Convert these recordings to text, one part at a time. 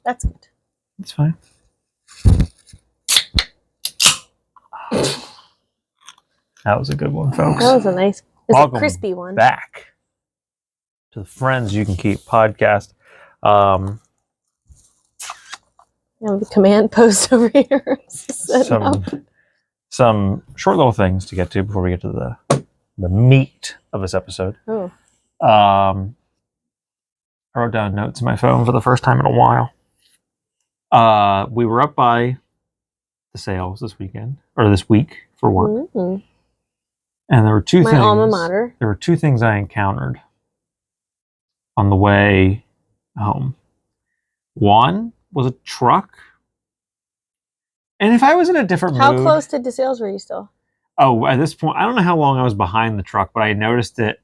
That's good. It's fine. That was a good one, folks. That was a nice, Welcome a crispy one. Back to the Friends You Can Keep podcast. The command post over here. Some short little things to get to before we get to the meat of this episode. Oh. I wrote down notes in my phone for the first time in a while. We were up by the sales this week for work. Mm-hmm. And there were two things. My alma mater. There were two things I encountered on the way home. One was a truck. And if I was in a different mood... How close to DeSales were you still? Oh, at this point, I don't know how long I was behind the truck, but I noticed it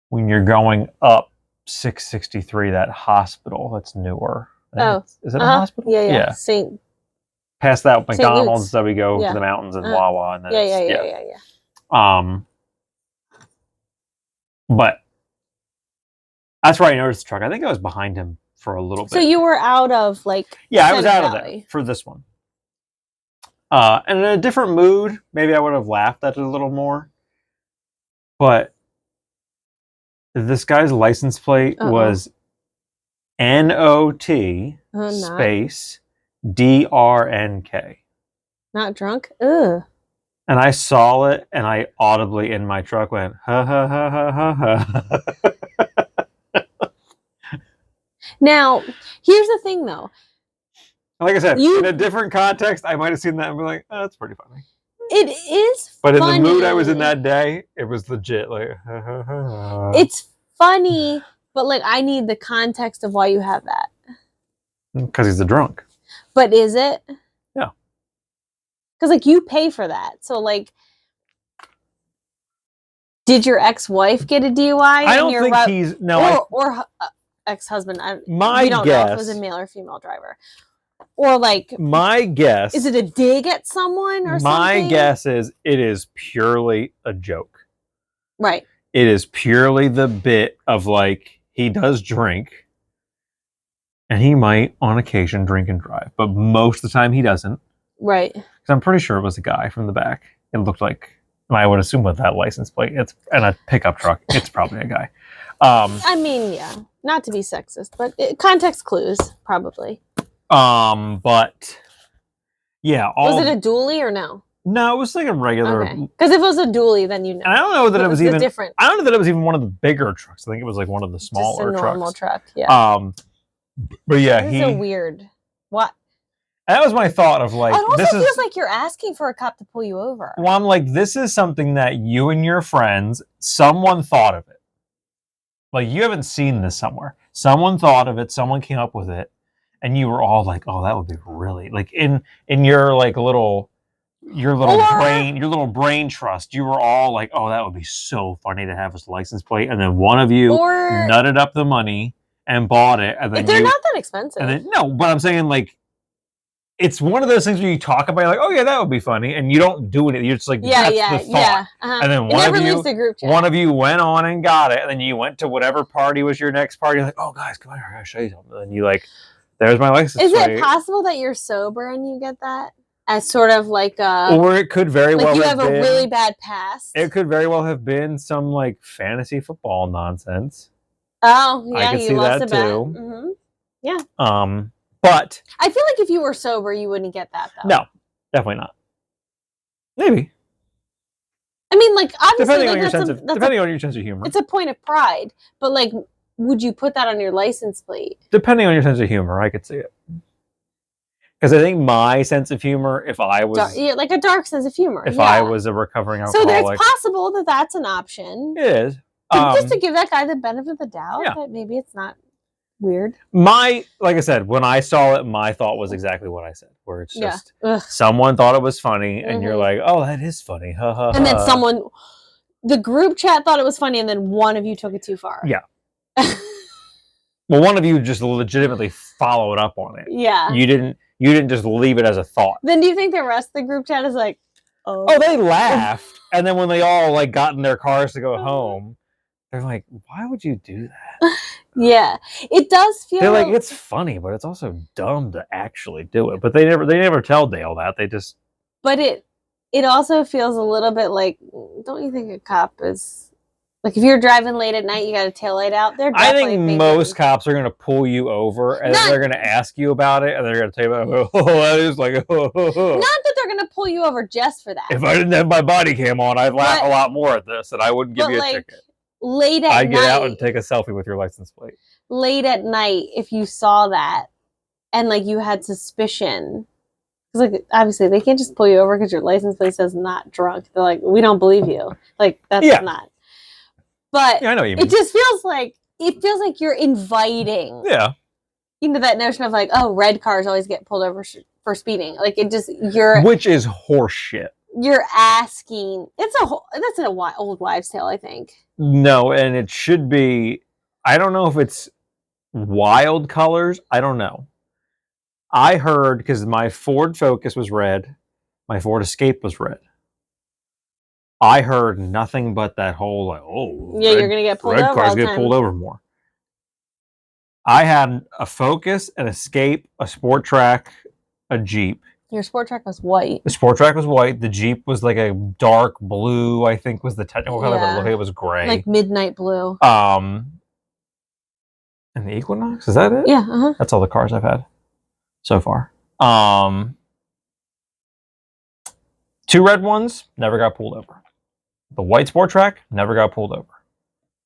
when you're going up 663, that hospital that's newer. Oh. Is it a hospital? Yeah. Past that McDonald's, that we go to the mountains and Wawa. And then Yeah. But that's where I noticed the truck. I think I was behind him for a little bit. So you were out of I was out of there for this one. And in a different mood, maybe I would have laughed at it a little more. But this guy's license plate was NOT space DRNK. Not drunk? Ugh. And I saw it, and I audibly in my truck went, ha ha ha ha ha ha. Now, here's the thing, though. Like I said, in a different context, I might have seen that and be like, oh, that's pretty funny. It is But funny. in the mood I was in that day, it was legit. Like, ha ha ha. It's funny, but I need the context of why you have that. Because he's a drunk. But is it? Yeah. Because you pay for that. So did your ex-wife get a DUI? I don't think he's or ex-husband. We don't know if it was a male or female driver. Or my guess is it a dig at someone or something? My guess is it is purely a joke. Right. It is purely the bit of he does drink. And he might, on occasion, drink and drive. But most of the time, he doesn't. Right. Because I'm pretty sure it was a guy from the back. It looked like, and I would assume with that license plate, and a pickup truck, it's probably a guy. I mean, yeah. Not to be sexist, but context clues, probably. But, yeah. Was it a dually or no? No, it was a regular... Because if it was a dually, then you know. And I don't know that it was even... different. I don't know that it was even one of the bigger trucks. I think it was one of the smaller trucks. Just a normal truck, yeah. But yeah, this is a weird. What? That was my thought of it also feels like you're asking for a cop to pull you over. Well, I'm like, this is something that you and your friends, someone thought of it. You haven't seen this somewhere. Someone thought of it. Someone came up with it, and you were all like, "Oh, that would be really in your little brain trust." You were all like, "Oh, that would be so funny to have his license plate," and then one of you nutted up the money and bought it, and then they're not that expensive. And then, no, but I'm saying it's one of those things where you talk about, you're like, oh yeah, that would be funny, and you don't do it. You're just that's the thought. Yeah. And then one of you went on and got it, and then you went to whatever party was your next party. You're like, oh guys, come on, I gotta show you something. And you there's my license. Is it possible that you're sober and you get that as sort of or it could very well you have a been, really bad past? It could very well have been some fantasy football nonsense. Oh yeah, I could you see lost that a bet. too. Mm-hmm. Yeah. But I feel like if you were sober, you wouldn't get that though. No, definitely not. Maybe. I mean, obviously, depending on your sense of humor, it's a point of pride. But would you put that on your license plate? Depending on your sense of humor, I could see it. Because I think my sense of humor, if I was a dark sense of humor, if I was a recovering alcoholic, so it's possible that that's an option. It is. Just to give that guy the benefit of the doubt that maybe it's not weird. Like I said, when I saw it, my thought was exactly what I said, where it's just someone thought it was funny, and you're like, oh, that is funny. Ha, ha, and then the group chat thought it was funny, and then one of you took it too far. Yeah. Well, one of you just legitimately followed up on it. Yeah. You didn't just leave it as a thought. Then do you think the rest of the group chat is oh, they laughed, and then when they all got in their cars to go home, they're like, why would you do that? Yeah, it does feel. They're like, it's funny, but it's also dumb to actually do it. But they never tell Dale that. They just. But it also feels a little bit like, don't you think a cop is like, if you're driving late at night, you got a taillight out there? I think most cops are going to pull you over and then they're going to ask you about it and they're going to tell you about, that is like, Not that they're going to pull you over just for that. If I didn't have my body cam on, I'd laugh a lot more at this and I wouldn't give you a ticket. Late at night. I'd get out and take a selfie with your license plate. Late at night, if you saw that and like you had suspicion, because like obviously they can't just pull you over because your license plate says not drunk. They're like, we don't believe you. Like, that's not. But I know what you mean. It just feels like you're inviting. Yeah. Into that notion of like, oh, red cars always get pulled over for speeding. Like, it just which is horseshit. You're asking. That's an old wives' tale, I think. No, and it should be. I don't know if it's wild colors. I don't know. I heard because my Ford Focus was red, my Ford Escape was red. I heard nothing but that whole like, you're gonna get pulled over. Red cars get pulled over more. I had a Focus, an Escape, a Sport Track, a Jeep. Your Sport Track was white. The Sport Track was white. The Jeep was like a dark blue, I think was the technical color, but it was gray. Like midnight blue. And the Equinox, is that it? Yeah, That's all the cars I've had so far. 2 red ones, never got pulled over. The white Sport Track, never got pulled over.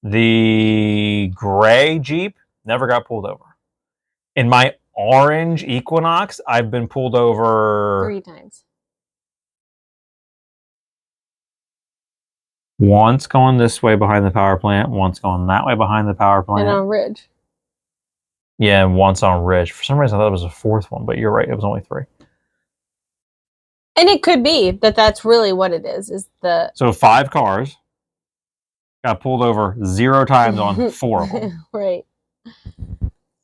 The gray Jeep, never got pulled over. In my orange Equinox, I've been pulled over 3 times. Once going this way behind the power plant, once going that way behind the power plant. And on Ridge. Yeah, and once on Ridge. For some reason, I thought it was a 4th one, but you're right. It was only 3. And it could be that that's really what it is the... So 5 cars got pulled over 0 times on 4 of them. Right.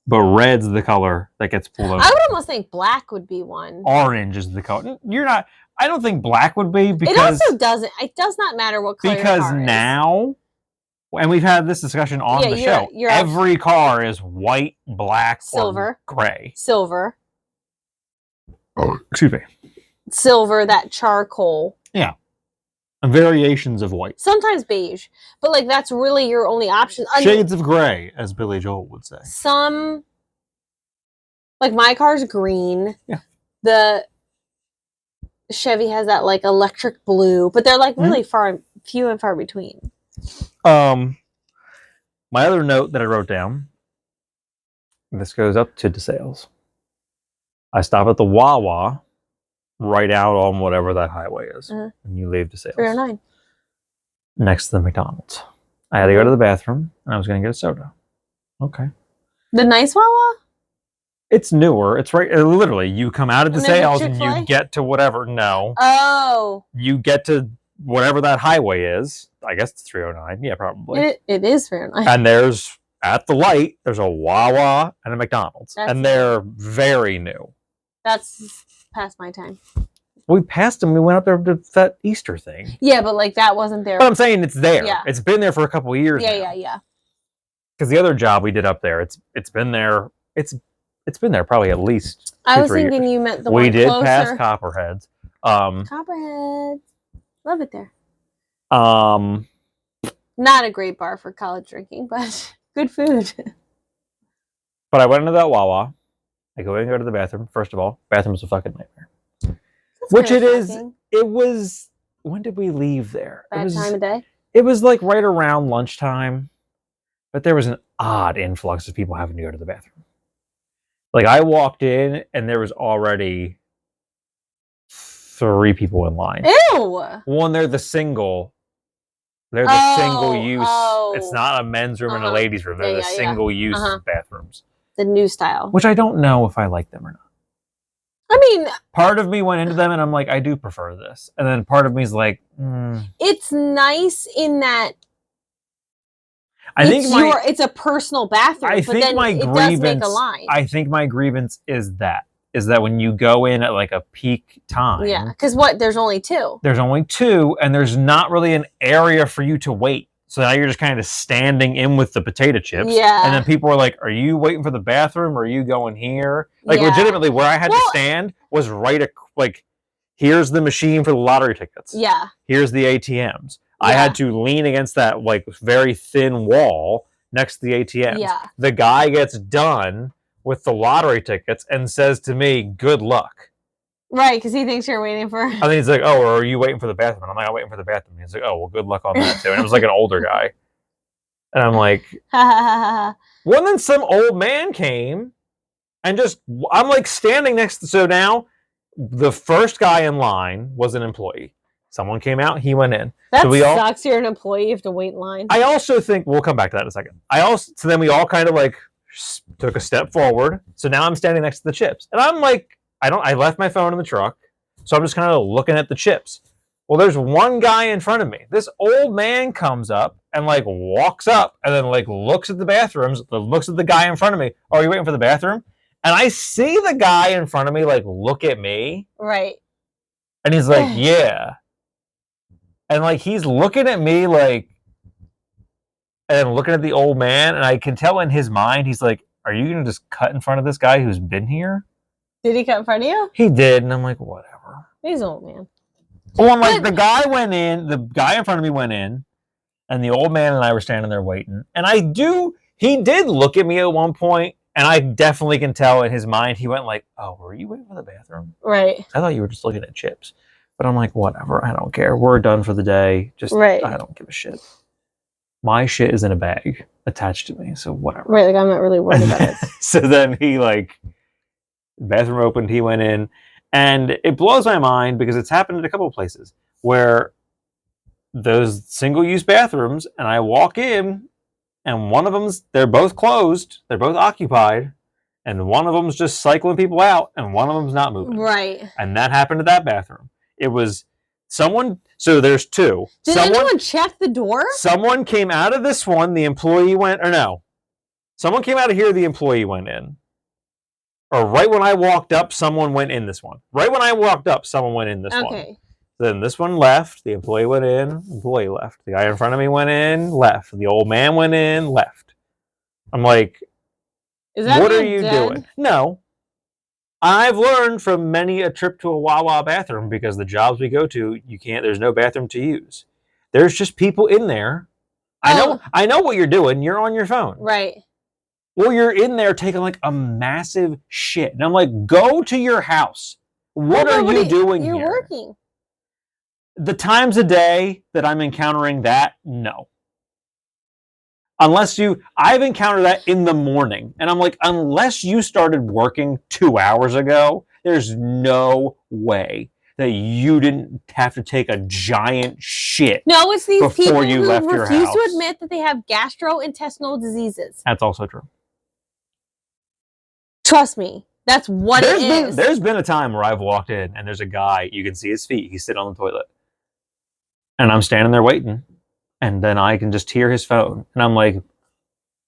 But red's the color that gets pulled over. I would almost think black would be one. Orange is the color. I don't think black would be because... It also doesn't. It does not matter what color because your car now... And we've had this discussion on the show. Every car is white, black, silver, or gray. Silver. Oh, excuse me. Silver, that charcoal. Yeah. And variations of white. Sometimes beige. But like that's really your only option. Shades of gray, as Billy Joel would say. Some like my car's green. Yeah. The Chevy has that like electric blue, but they're like really few and far between. My other note that I wrote down, this goes up to DeSales. I stop at the Wawa right out on whatever that highway is. And you leave DeSales. 309. Next to the McDonald's. I had to go to the bathroom and I was going to get a soda. Okay. The nice Wawa? It's newer. It's right. Literally, you come out of DeSales and you get to whatever. No. Oh. You get to whatever that highway is. I guess it's 309. Yeah, probably. It is 309. And there's, at the light, there's a Wawa and a McDonald's. And they're very new. That's past my time. We passed them. We went up there to that Easter thing. Yeah, but like that wasn't there. But I'm saying it's there. Yeah. It's been there for a couple of years now. Yeah. Because the other job we did up there, it's been there. It's been there probably at least 2-3 I was thinking years. You meant the one closer. We did pass Copperheads. Copperheads. Love it there. Not a great bar for college drinking, but good food. But I went into that Wawa. I go in and go to the bathroom. First of all, bathroom's a fucking nightmare. Which it is. It was. When did we leave there? Bad time of day? It was like right around lunchtime. But there was an odd influx of people having to go to the bathroom. Like I walked in and there was already 3 people in line. Ew! One, they're the single. They're the single use. It's not a men's room and a ladies' room. They're the single use bathrooms. The new style. Which I don't know if I like them or not. I mean, part of me went into them and I'm like, I do prefer this. And then part of me is like, It's nice in that it's a personal bathroom. I think my grievance is that when you go in at like a peak time. Yeah, because there's only 2. There's only 2, and there's not really an area for you to wait. So now you're just kind of standing in with the potato chips. Yeah. And then people were like, are you waiting for the bathroom or are you going here? Like, Yeah. legitimately, where I had to stand was like, here's the machine for the lottery tickets. Yeah. Here's the ATMs. Yeah. I had to lean against that, like, very thin wall next to the ATMs. Yeah. The guy gets done with the lottery tickets and says to me, good luck. Right, because he thinks you're waiting for... And then he's like, oh, or are you waiting for the bathroom? And I'm like, I'm waiting for the bathroom. And he's like, oh, well, good luck on that, too. And it was like an older guy. And I'm like, well, then some old man came and I'm like standing next to, so now the first guy in line was an employee. Someone came out, he went in. That sucks. You're an employee, you have to wait in line. I also think, we'll come back to that in a second. So then we all kind of like took a step forward. So now I'm standing next to the chips. And I'm like, I left my phone in the truck. So I'm just kind of looking at the chips. Well, there's one guy in front of me. This old man comes up and like walks up and then like looks at the bathrooms, looks at the guy in front of me. Oh, are you waiting for the bathroom? And I see the guy in front of me like look at me. Right. And he's like, yeah. And like he's looking at me like, and then looking at the old man, and I can tell in his mind, he's like, are you going to just cut in front of this guy who's been here? Did he cut in front of you? He did, and I'm like, whatever. He's an old man. Well, I'm like, the guy in front of me went in, and the old man and I were standing there waiting. And he did look at me at one point, and I definitely can tell in his mind, he went like, oh, were you waiting for the bathroom? Right. I thought you were just looking at chips. But I'm like, whatever, I don't care. We're done for the day. Just, right. I don't give a shit. My shit is in a bag attached to me, so whatever. Right, like I'm not really worried about it. So then he like, bathroom opened, he went in, and it blows my mind because it's happened in a couple of places where those single-use bathrooms, and I walk in, and one of them's, they're both closed, they're both occupied, and one of them's just cycling people out, and one of them's not moving. Right. And that happened at that bathroom. It was someone, so there's two. Did anyone check the door? Someone came out of this one, the employee went, or no. Someone came out of here, the employee went in. Or right when I walked up, someone went in this one. Right when I walked up, someone went in this one. Okay. Then this one left, the employee went in, employee left. The guy in front of me went in, left. The old man went in, left. I'm like, what are you doing? No. I've learned from many a trip to a Wawa bathroom because the jobs we go to, there's no bathroom to use. There's just people in there. I know what you're doing. You're on your phone. Right. Well, you're in there taking like a massive shit. And I'm like, go to your house. What are you doing here? You're working. The times a day that I'm encountering that, no. I've encountered that in the morning. And I'm like, unless you started working 2 hours ago, there's no way that you didn't have to take a giant shit. No, it's these people who refuse to admit that they have gastrointestinal diseases. That's also true. Trust me, that's what it is. There's been a time where I've walked in and there's a guy, you can see his feet, he's sitting on the toilet. And I'm standing there waiting. And then I can just hear his phone. And I'm like,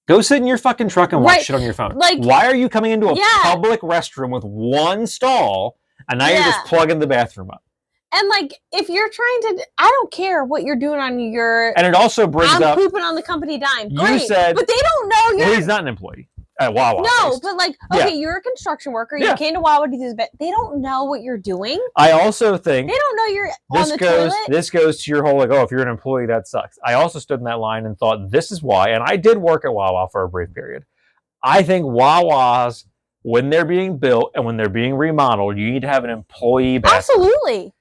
go sit in your fucking truck and watch shit on your phone. Like, why are you coming into a public restroom with one stall and now you're just plugging the bathroom up? And like, if you're trying to, I don't care what you're doing on your... And it also brings up... I'm pooping on the company dime. Great. You said... But they don't know you're... Well, he's not an employee. At Wawa. No, but like, okay, you're a construction worker. You came to Wawa to do this, but they don't know what you're doing. I also think they don't know you're on the toilet. This goes to your whole like, oh, if you're an employee, that sucks. I also stood in that line and thought, this is why, and I did work at Wawa for a brief period. I think Wawas, when they're being built and when they're being remodeled, you need to have an employee bathroom. Absolutely.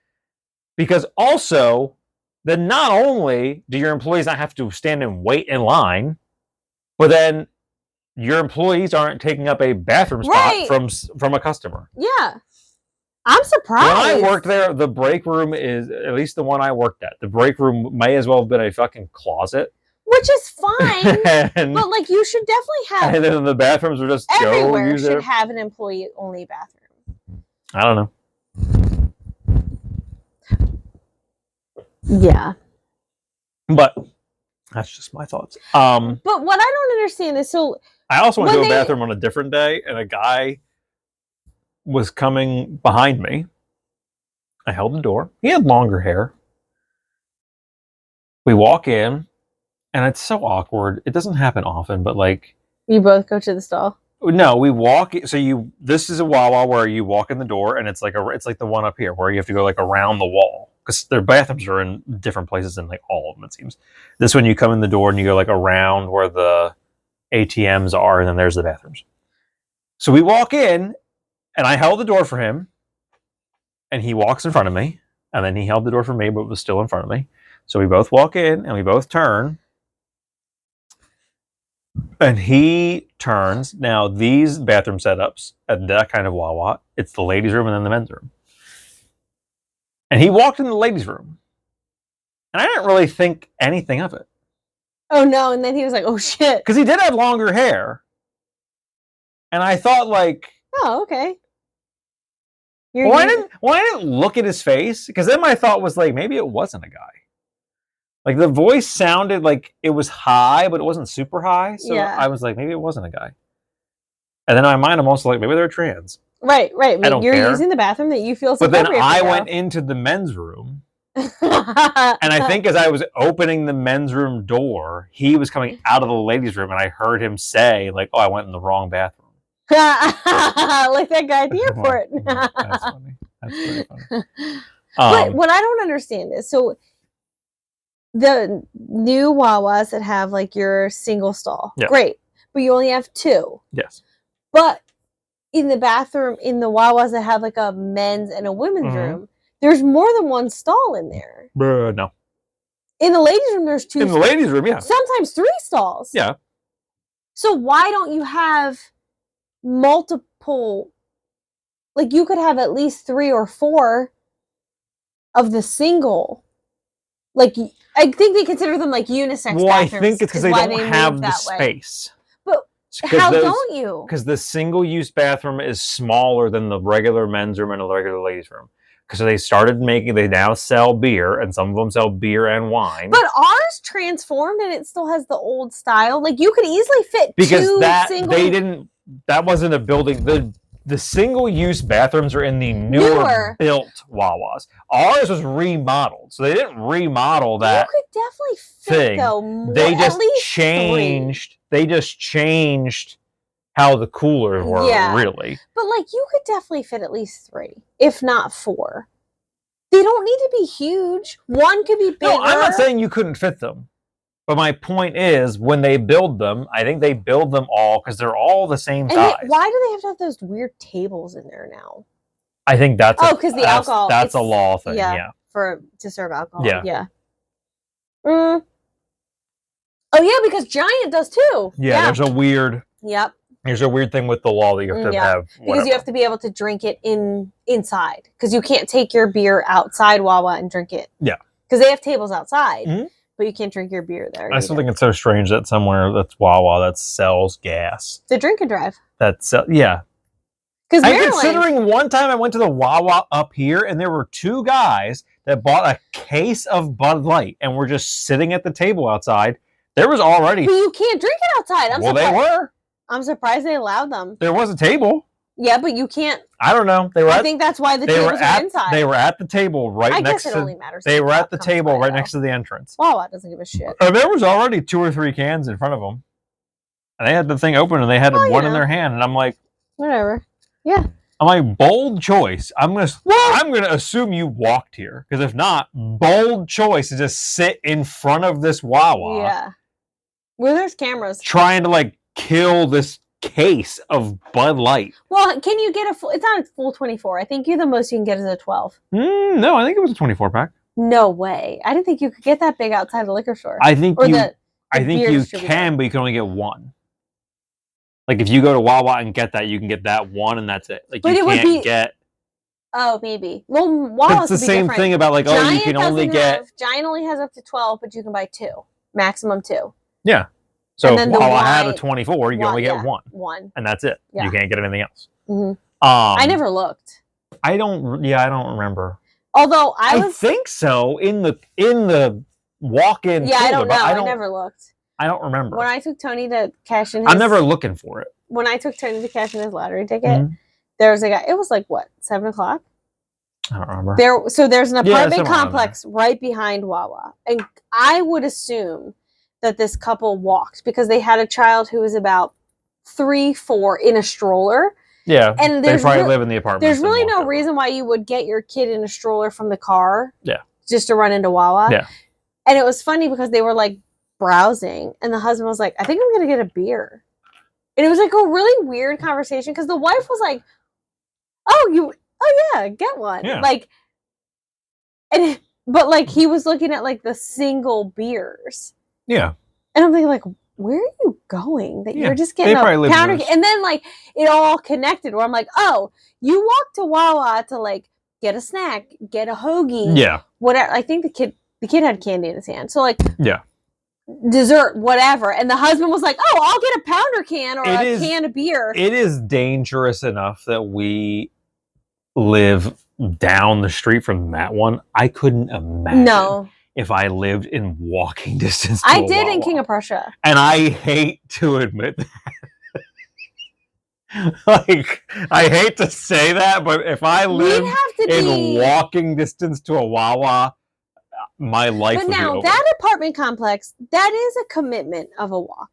Because also, then not only do your employees not have to stand and wait in line, but then your employees aren't taking up a bathroom spot from a customer. Yeah. I'm surprised. When I worked there, the break room is, at least the one I worked at, the break room may as well have been a fucking closet. Which is fine. But like, you should definitely have... And then the bathrooms are just... Everywhere should have an employee-only bathroom. I don't know. Yeah. But that's just my thoughts. But what I don't understand is, so... I also went to a bathroom on a different day, and a guy was coming behind me. I held the door. He had longer hair. We walk in, and it's so awkward. It doesn't happen often, but like you both go to the stall. No, we walk. So this is a Wawa where you walk in the door, and it's like the one up here where you have to go like around the wall because their bathrooms are in different places than like all of them. It seems this one you come in the door and you go like around where the ATMs are, and then there's the bathrooms. So we walk in, and I held the door for him, and he walks in front of me, and then he held the door for me, but was still in front of me. So we both walk in, and we both turn. And he turns. Now, these bathroom setups at that kind of Wawa, it's the ladies' room and then the men's room. And he walked in the ladies' room. And I didn't really think anything of it. Oh, no. And then he was like, oh, shit. Because he did have longer hair. And I thought, like... Oh, okay. I didn't look at his face. Because then my thought was, like, maybe it wasn't a guy. Like, the voice sounded like it was high, but it wasn't super high. So I was like, maybe it wasn't a guy. And then in my mind, I'm also like, maybe they're trans. Right. I don't care. Using the bathroom that you feel so. But then I went into the men's room. And I think as I was opening the men's room door, he was coming out of the ladies' room. And I heard him say, like, oh, I went in the wrong bathroom. Like that guy at the airport. That's funny. That's very funny. But what I don't understand is, so... the new Wawas that have like your single stall, great, but you only have 2. Yes. But in the bathroom, in the Wawas that have like a men's and a women's room, there's more than one stall in there. No. In the ladies' room, there's 2. In the ladies' room, yeah. Sometimes 3 stalls. Yeah. So why don't you have multiple? Like you could have at least 3 or 4 of the single. Like, I think they consider them like unisex bathrooms. I think it's because they don't have the space. But how don't you? Because the single-use bathroom is smaller than the regular men's room and the regular ladies' room. Because they now sell beer, and some of them sell beer and wine. But ours transformed, and it still has the old style. Like, you could easily fit that wasn't a building. The single-use bathrooms are in the newer built Wawas. Ours was remodeled, so they didn't remodel that. You could definitely fit thing. Though. They just changed. 3. They just changed how the coolers were. Really. But like, you could definitely fit at least 3, if not 4. They don't need to be huge. One could be bigger. No, I'm not saying you couldn't fit them. But my point is, when they build them, I think they build them all because they're all the same size. Why do they have to have those weird tables in there now? I think that's because the alcohol. That's a law thing. Yeah. To serve alcohol. Yeah. Oh yeah, because Giant does too. Yeah. There's a weird. Yep. There's a weird thing with the law that you have to have. Because you have to be able to drink it inside. Because you can't take your beer outside Wawa and drink it. Yeah. Because they have tables outside. But you can't drink your beer there. I still think it's so strange that somewhere that's Wawa that sells gas. The drink and drive. Yeah. Because considering one time I went to the Wawa up here and there were 2 guys that bought a case of Bud Light and were just sitting at the table outside. There was already. But you can't drink it outside. They were. I'm surprised they allowed them. There was a table. Yeah, but you can't. I don't know. I think that's why the tables are inside. They were at the table right next to. I guess it only matters. They were at the table right next to the entrance. Wawa doesn't give a shit. There was already 2 or 3 cans in front of them, and they had the thing open and they had one in their hand, and I'm like, whatever. Yeah. I'm like, bold choice. I'm gonna assume you walked here because if not, bold choice to just sit in front of this Wawa. Yeah. Well, there's cameras. Trying to like kill this case of Bud Light. Well, can you get it's not a full 24. I think the most you can get is a 12. No, I think it was a 24 pack. No way. I didn't think you could get that big outside the liquor store. I think you can, but you can only get 1. Like if you go to Wawa and get that, you can get that 1 and that's it. Like but you can't get. Oh, maybe. Well, Wawa. It's the same thing about like you can only get. Giant only has up to 12, but you can buy 2, maximum 2. Yeah. So while I had a 24, you can only get 1. 1. And that's it. Yeah. You can't get anything else. Mm-hmm. I never looked. I don't remember. Although I think so in the walk-in. Yeah, I don't know. I never looked. I don't remember. When I took Tony to cash in his... I'm never looking for it. When I took Tony to cash in his lottery ticket, there was a guy, it was like what, 7 o'clock? I don't remember. There's an apartment complex right behind Wawa. And I would assume that this couple walked because they had a child who was about 3, 4 in a stroller. Yeah, and they probably live in the apartment. There's really no reason why you would get your kid in a stroller from the car. Yeah. Just to run into Wawa. Yeah. And it was funny because they were like browsing, and the husband was like, I think I'm going to get a beer. And it was like a really weird conversation because the wife was like, oh yeah, get one. Yeah. Like, but like he was looking at like the single beers. Yeah. And I'm thinking like, where are you going? That you're just getting a powder. And then like it all connected where I'm like, oh, you walked to Wawa to like get a snack, get a hoagie. Yeah. Whatever. I think the kid had candy in his hand. So like, yeah. Dessert, whatever. And the husband was like, oh, I'll get a pounder can or can of beer. It is dangerous enough that we live down the street from that one. I couldn't imagine if I lived in walking distance to I did Wawa. In King of Prussia. And I hate to admit that. Like, I hate to say that, but if I lived in walking distance to a Wawa, my life would be over. But now, that apartment complex, that is a commitment of a walk.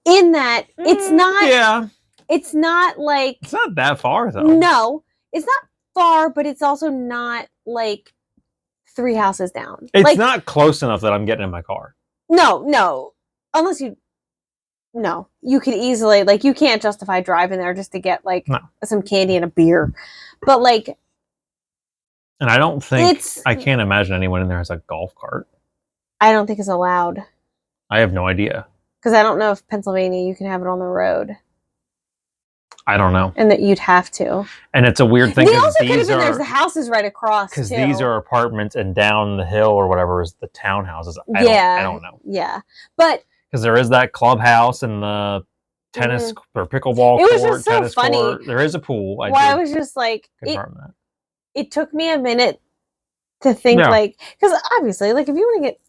In that, it's not... Yeah. It's not like... It's not that far, though. No. It's not far, but it's also not, like, 3 houses down. It's like, not close enough that I'm getting in my car. No. Unless you... No. You could easily... Like, you can't justify driving there just to get, like, some candy and a beer. But, like... And I don't think... I can't imagine anyone in there has a golf cart. I don't think it's allowed. I have no idea. Because I don't know if Pennsylvania, you can have it on the road. I don't know. And that you'd have to. And it's a weird thing. They also could have been, there's the houses right across, because these are apartments, and down the hill or whatever is the townhouses. I don't know. Yeah. But... Because there is that clubhouse and the tennis or pickleball court. It was just so funny. Court. There is a pool. I was just like... Confirm that. It took me a minute to think, like, because obviously, like, if you want to get,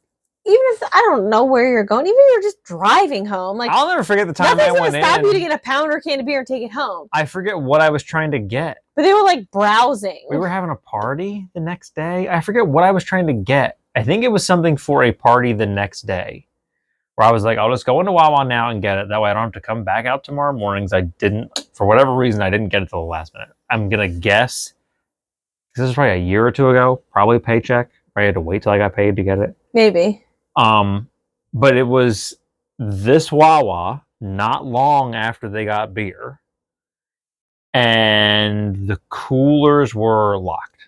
even if I don't know where you're going, even if you're just driving home, like, I'll never forget the time I went in. Stop you to get a pounder can of beer and take it home. I forget what I was trying to get, but they were like browsing. We were having a party the next day. I forget what I was trying to get. I think it was something for a party the next day, where I was like, I'll just go into Wawa now and get it. That way, I don't have to come back out tomorrow mornings. I didn't, for whatever reason, I didn't get it till the last minute. I'm gonna guess. This is probably a year or two ago, probably a paycheck. I had to wait till I got paid to get it. Maybe. But it was this Wawa not long after they got beer. And the coolers were locked.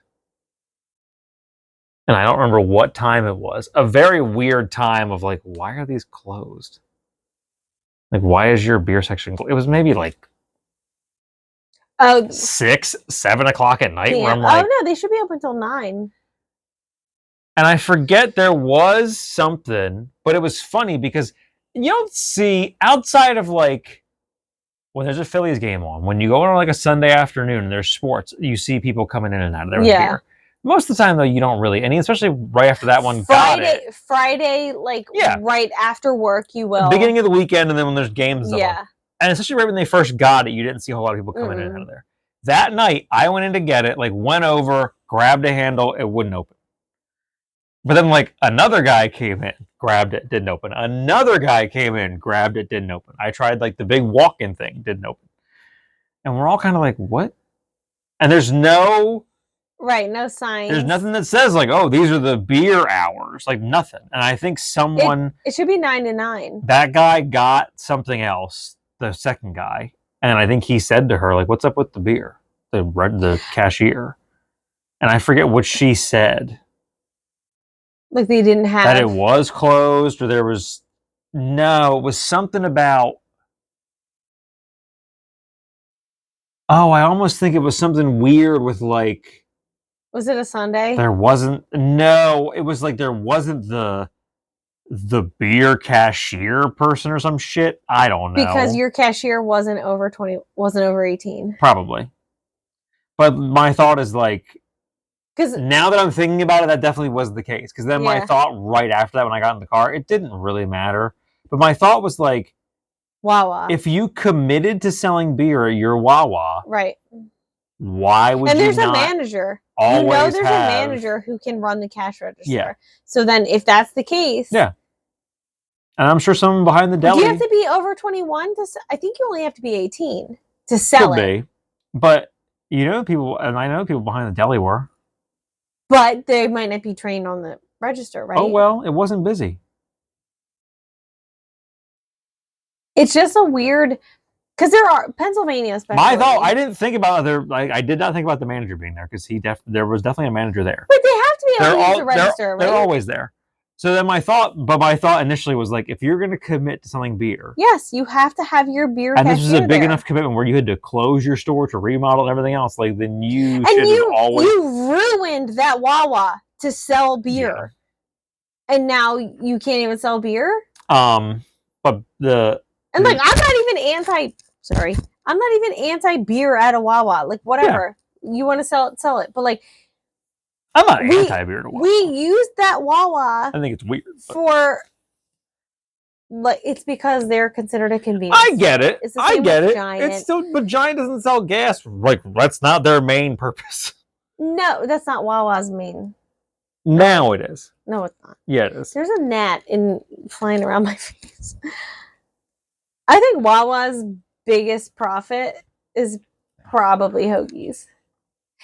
And I don't remember what time it was. A very weird time of like, why are these closed? Like, why is your beer section closed? It was maybe like 6, 7 o'clock at night. Where I'm like, oh no, they should be open until 9. And I forget there was something, but it was funny because you don't see outside of like when there's a Phillies game on, when you go on like a Sunday afternoon and there's sports, you see people coming in and out of there with beer. Most of the time though, you don't really, and especially right after that one. Friday, like right after work, you will. Beginning of the weekend, and then when there's games. And especially right when they first got it, you didn't see a whole lot of people coming in and out of there. That night, I went in to get it, like went over, grabbed a handle, it wouldn't open. But then like another guy came in, grabbed it, didn't open. Another guy came in, grabbed it, didn't open. I tried like the big walk-in thing, didn't open. And we're all kind of like, what? And there's no... Right, no signs. There's nothing that says like, oh, these are the beer hours. Like nothing. And I think someone... It should be 9 to 9. That guy got something else. The second guy, and I think he said to her, like, what's up with the beer? The cashier. And I forget what she said. Like they didn't have... That it was closed, or there was... No, it was something about... Oh, I almost think it was something weird with, like... Was it a Sunday? There wasn't... No, it was like there wasn't the beer cashier person or some shit. I don't know. Because your cashier wasn't over 18. Probably. But my thought is like, because now that I'm thinking about it, that definitely was the case. Because then my thought right after that, when I got in the car, it didn't really matter. But my thought was like, Wawa. If you committed to selling beer at your Wawa, right? Why would you not? And there's a manager. You know, there's a manager who can run the cash register. Yeah. So then, if that's the case, And I'm sure someone behind the deli. Do you have to be over 21 to? I think you only have to be 18 to sell it. But people, and I know people behind the deli were. But they might not be trained on the register, right? Oh well, it wasn't busy. It's just a weird. Because there are Pennsylvania, especially. My thought, I didn't think about I did not think about the manager being there because there was definitely a manager there. But they have to be able to use the register, right? They're always there. So then my thought initially was like, if you're going to commit to selling beer, yes, you have to have your beer. And this was a big enough commitment where you had to close your store to remodel and everything else. Like then you ruined that Wawa to sell beer, and now you can't even sell beer. But I'm not even anti beer at a Wawa. Like whatever you want to sell it. But like, I'm not anti beer at a Wawa. We used that Wawa. I think it's weird for. Like it's because they're considered a convenience. I get it. I get it. Giant. It's still, but Giant doesn't sell gas. Like that's not their main purpose. No, that's not Wawa's main. Now it is. No, it's not. Yeah, it is. There's a gnat flying around my face. I think Wawa's biggest profit is probably hoagies.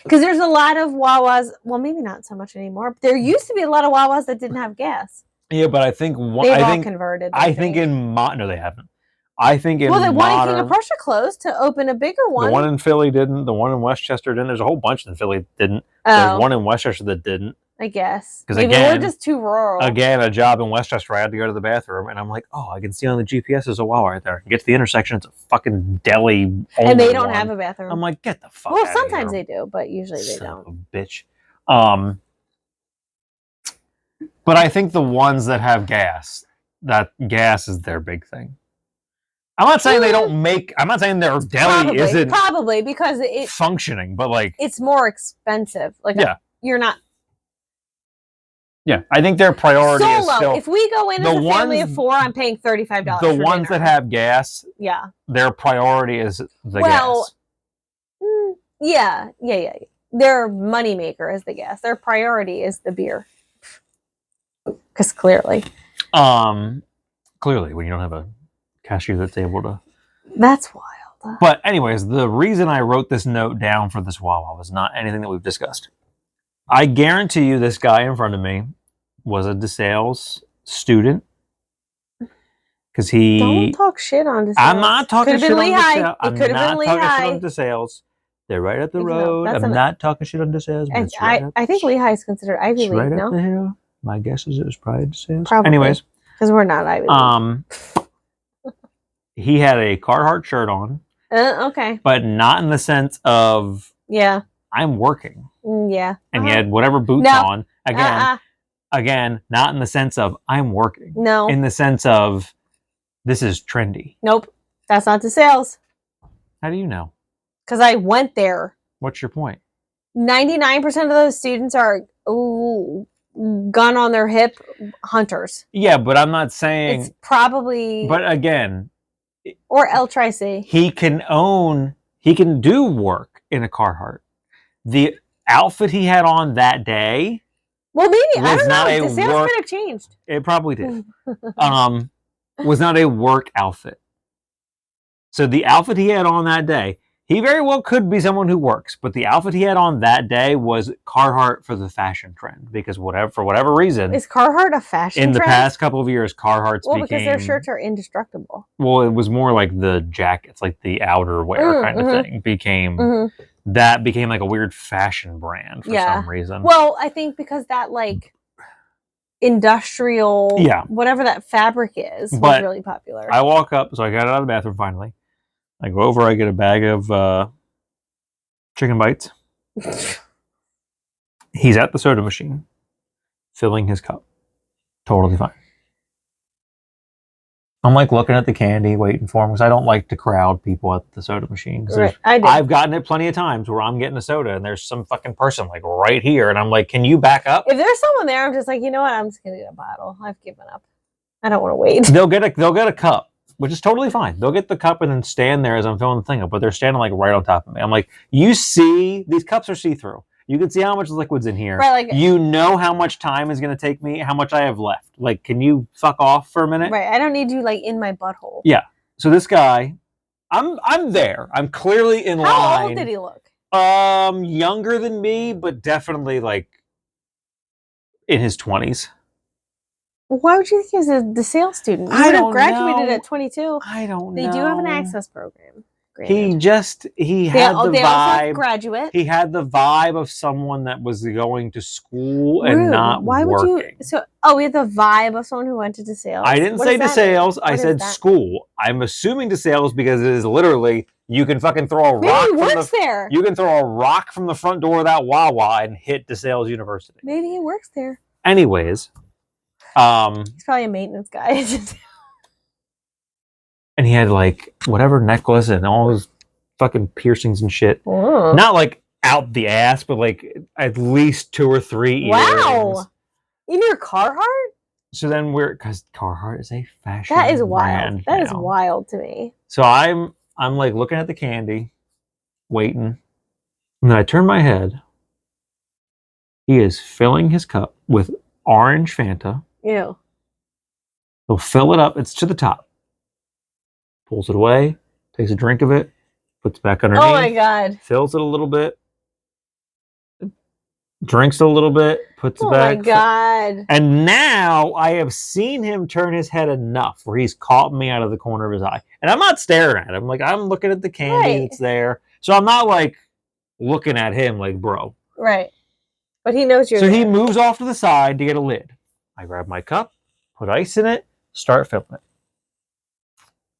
Because there's a lot of Wawas. Well, maybe not so much anymore. But there used to be a lot of Wawas that didn't have gas. Yeah, but I think converted. No, they haven't. I think in the one in King of Prussia closed to open a bigger one. The one in Philly didn't. The one in Westchester didn't. There's a whole bunch in Philly that didn't. There's one in Westchester that didn't. I guess. Because we're just too rural. Again, a job in Westchester, I had to go to the bathroom, and I'm like, oh, I can see on the GPS there's a Wawa right there. Get to the intersection, it's a fucking deli. And they don't have a bathroom. I'm like, get the fuck out of here. Well, sometimes they do, but usually they don't. Son of a bitch. But I think the ones that have gas, that gas is their big thing. I'm not saying they don't make. I'm not saying their deli isn't probably because it's functioning, but like it's more expensive. Like you're not. Yeah, I think their priority is still. If we go in as a family of 4, I'm paying $35. The ones that have gas, yeah, their priority is the gas. Yeah. Their moneymaker is the gas. Their priority is the beer. Because clearly, when you don't have a cashier that's able to. That's wild. But anyways, the reason I wrote this note down for this Wawa was not anything that we've discussed. I guarantee you this guy in front of me was a DeSales student. Because he... Don't talk shit on DeSales. I'm not talking shit on DeSales. It could have been Lehigh. I'm not talking shit on DeSales. They're right up the road. I'm not talking shit on DeSales. I think Lehigh is considered Ivy League, right no? Up the hill. My guess is it was probably DeSales. Probably. Anyways. Because we're not Ivy League. He had a Carhartt shirt on. Okay. But not in the sense of... Yeah. I'm working. Yeah. And he had whatever boots on. Again, not in the sense of I'm working. No. In the sense of this is trendy. Nope. That's not DeSales. How do you know? Because I went there. What's your point? 99% of those students are gun on their hip hunters. Yeah, but I'm not saying... It's probably... But again... Or El Trice. He can do work in a Carhartt. The outfit he had on that day... Well, maybe. I don't know. The sales could have changed. It probably did. Was not a work outfit. So the outfit he had on that day, he very well could be someone who works, but the outfit he had on that day was Carhartt for the fashion trend. Because for whatever reason... Is Carhartt a fashion trend? In the past couple of years, Carhartt's became... Well, because their shirts are indestructible. Well, it was more like the jackets, like the outerwear kind of thing. That became like a weird fashion brand for some reason. Well, I think because that like industrial, whatever that fabric is, was really popular. I walk up, so I got out of the bathroom finally. I go over, I get a bag of chicken bites. He's at the soda machine, filling his cup. Totally fine. I'm like looking at the candy, waiting for him, because I don't like to crowd people at the soda machine. Right, I've gotten it plenty of times where I'm getting a soda and there's some fucking person like right here, and I'm like, can you back up? If there's someone there, I'm just like, you know what? I'm just gonna get a bottle. I've given up. I don't want to wait. They'll get a cup, which is totally fine. They'll get the cup and then stand there as I'm filling the thing up, but they're standing like right on top of me. I'm like, you see, these cups are see-through. You can see how much liquid's in here. Right, like, you know how much time is going to take me, how much I have left. Like, can you fuck off for a minute? Right. I don't need you like in my butthole. Yeah. So this guy, I'm there. I'm clearly in line. How old did he look? Younger than me, but definitely like in his 20s. Why would you think he was the sales student? You would have graduated at 22. I don't know. They do have an access program. Granted. He had the vibe. Also have graduate. He had the vibe of someone that was going to school and not Why working. would you? We had the vibe of someone who went to DeSales. I didn't say DeSales. I said school. I'm assuming DeSales because it is literally you can fucking throw a rock. Maybe he works there. You can throw a rock from the front door of that Wawa and hit DeSales University. Maybe he works there. Anyways, he's probably a maintenance guy. And he had like whatever necklace and all his fucking piercings and shit. Oh. Not like out the ass, but like at least 2 or 3 earrings. Wow. In your Carhartt? So then because Carhartt is a fashion that is wild. brand That now. is wild to me. So I'm like looking at the candy, waiting, and then I turn my head. He is filling his cup with orange Fanta. Ew. He'll fill it up. It's to the top. Pulls it away, takes a drink of it, puts it back underneath. Oh my God. Fills it a little bit. Drinks a little bit, puts it back. Oh my God. And now I have seen him turn his head enough where he's caught me out of the corner of his eye. And I'm not staring at him. Like, I'm looking at the candy that's there. So I'm not like looking at him like, bro. Right. But he knows you're So there. he moves off to the side to get a lid. I grab my cup, put ice in it, start filling it.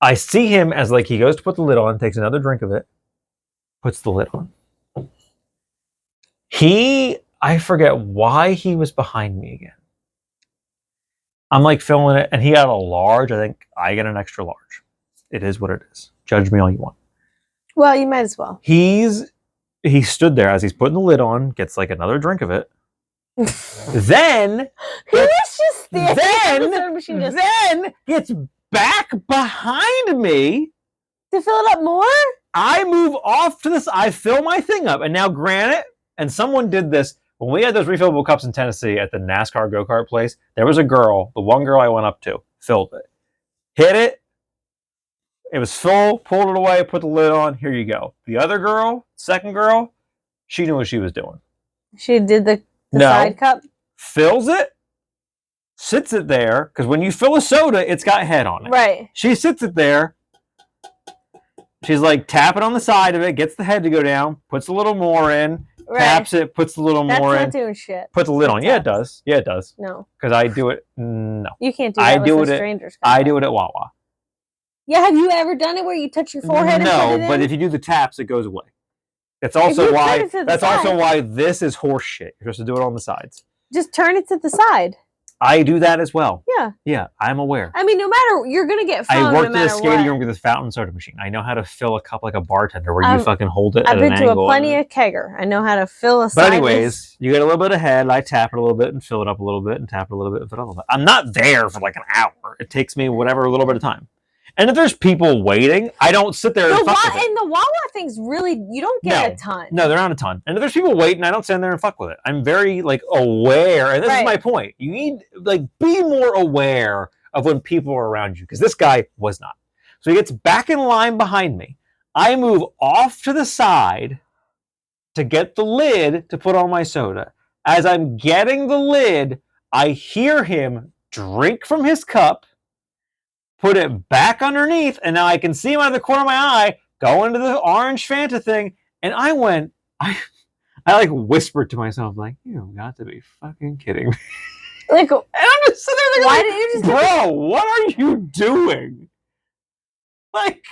I see him as like he goes to put the lid on, takes another drink of it, puts the lid on. I forget why he was behind me again. I'm like filling it, and he got a large. I think I get an extra large. It is what it is. Judge me all you want. Well, you might as well. He stood there as he's putting the lid on, gets like another drink of it. Then he was just there. Then gets back behind me to fill it up more. I move off to this. I fill my thing up, and now granted, and someone did this when we had those refillable cups in Tennessee at the NASCAR go-kart place. There was a girl, the one girl I went up to, filled it, hit it. It was full, pulled it away, put the lid on. Here you go. The other girl, second girl, she knew what she was doing. She did the side cup. Fills it, sits it there, because when you fill a soda, it's got head on it. Right. She sits it there. She's like tapping on the side of it, gets the head to go down, puts a little more in, taps it, puts a little more in. That's not doing shit. Puts the lid on. Yeah, it does. Yeah, it does. No. Because I do it. No. You can't do that with a stranger's cup. I do it at Wawa. Yeah, have you ever done it where you touch your forehead and put it in? No, but if you do the taps, it goes away. That's also why this is horse shit. You're supposed to do it on the sides. Just turn it to the side. I do that as well. Yeah. Yeah, I'm aware. I mean, no matter, you're going to get found I worked no matter at a skating rink with a fountain soda machine. I know how to fill a cup like a bartender where you fucking hold it at an angle. I've been to a plenty of kegger. I know how to fill a side. But anyways, you get a little bit of head. I tap it a little bit and fill it up a little bit and tap it a little bit and fill it up a little bit. I'm not there for like an hour. It takes me whatever, a little bit of time. And if there's people waiting, I don't sit there and fuck with it. And the Wawa thing's really, you don't get a ton. No, they're not a ton. And if there's people waiting, I don't stand there and fuck with it. I'm very, like, aware. And this is my point. You need, like, be more aware of when people are around you. Because this guy was not. So he gets back in line behind me. I move off to the side to get the lid to put on my soda. As I'm getting the lid, I hear him drink from his cup, put it back underneath, and now I can see him out of the corner of my eye go into the orange Fanta thing, and I like whispered to myself, like, you got to be fucking kidding me. Like, and I'm just sitting there why did you just bro, what are you doing? Like,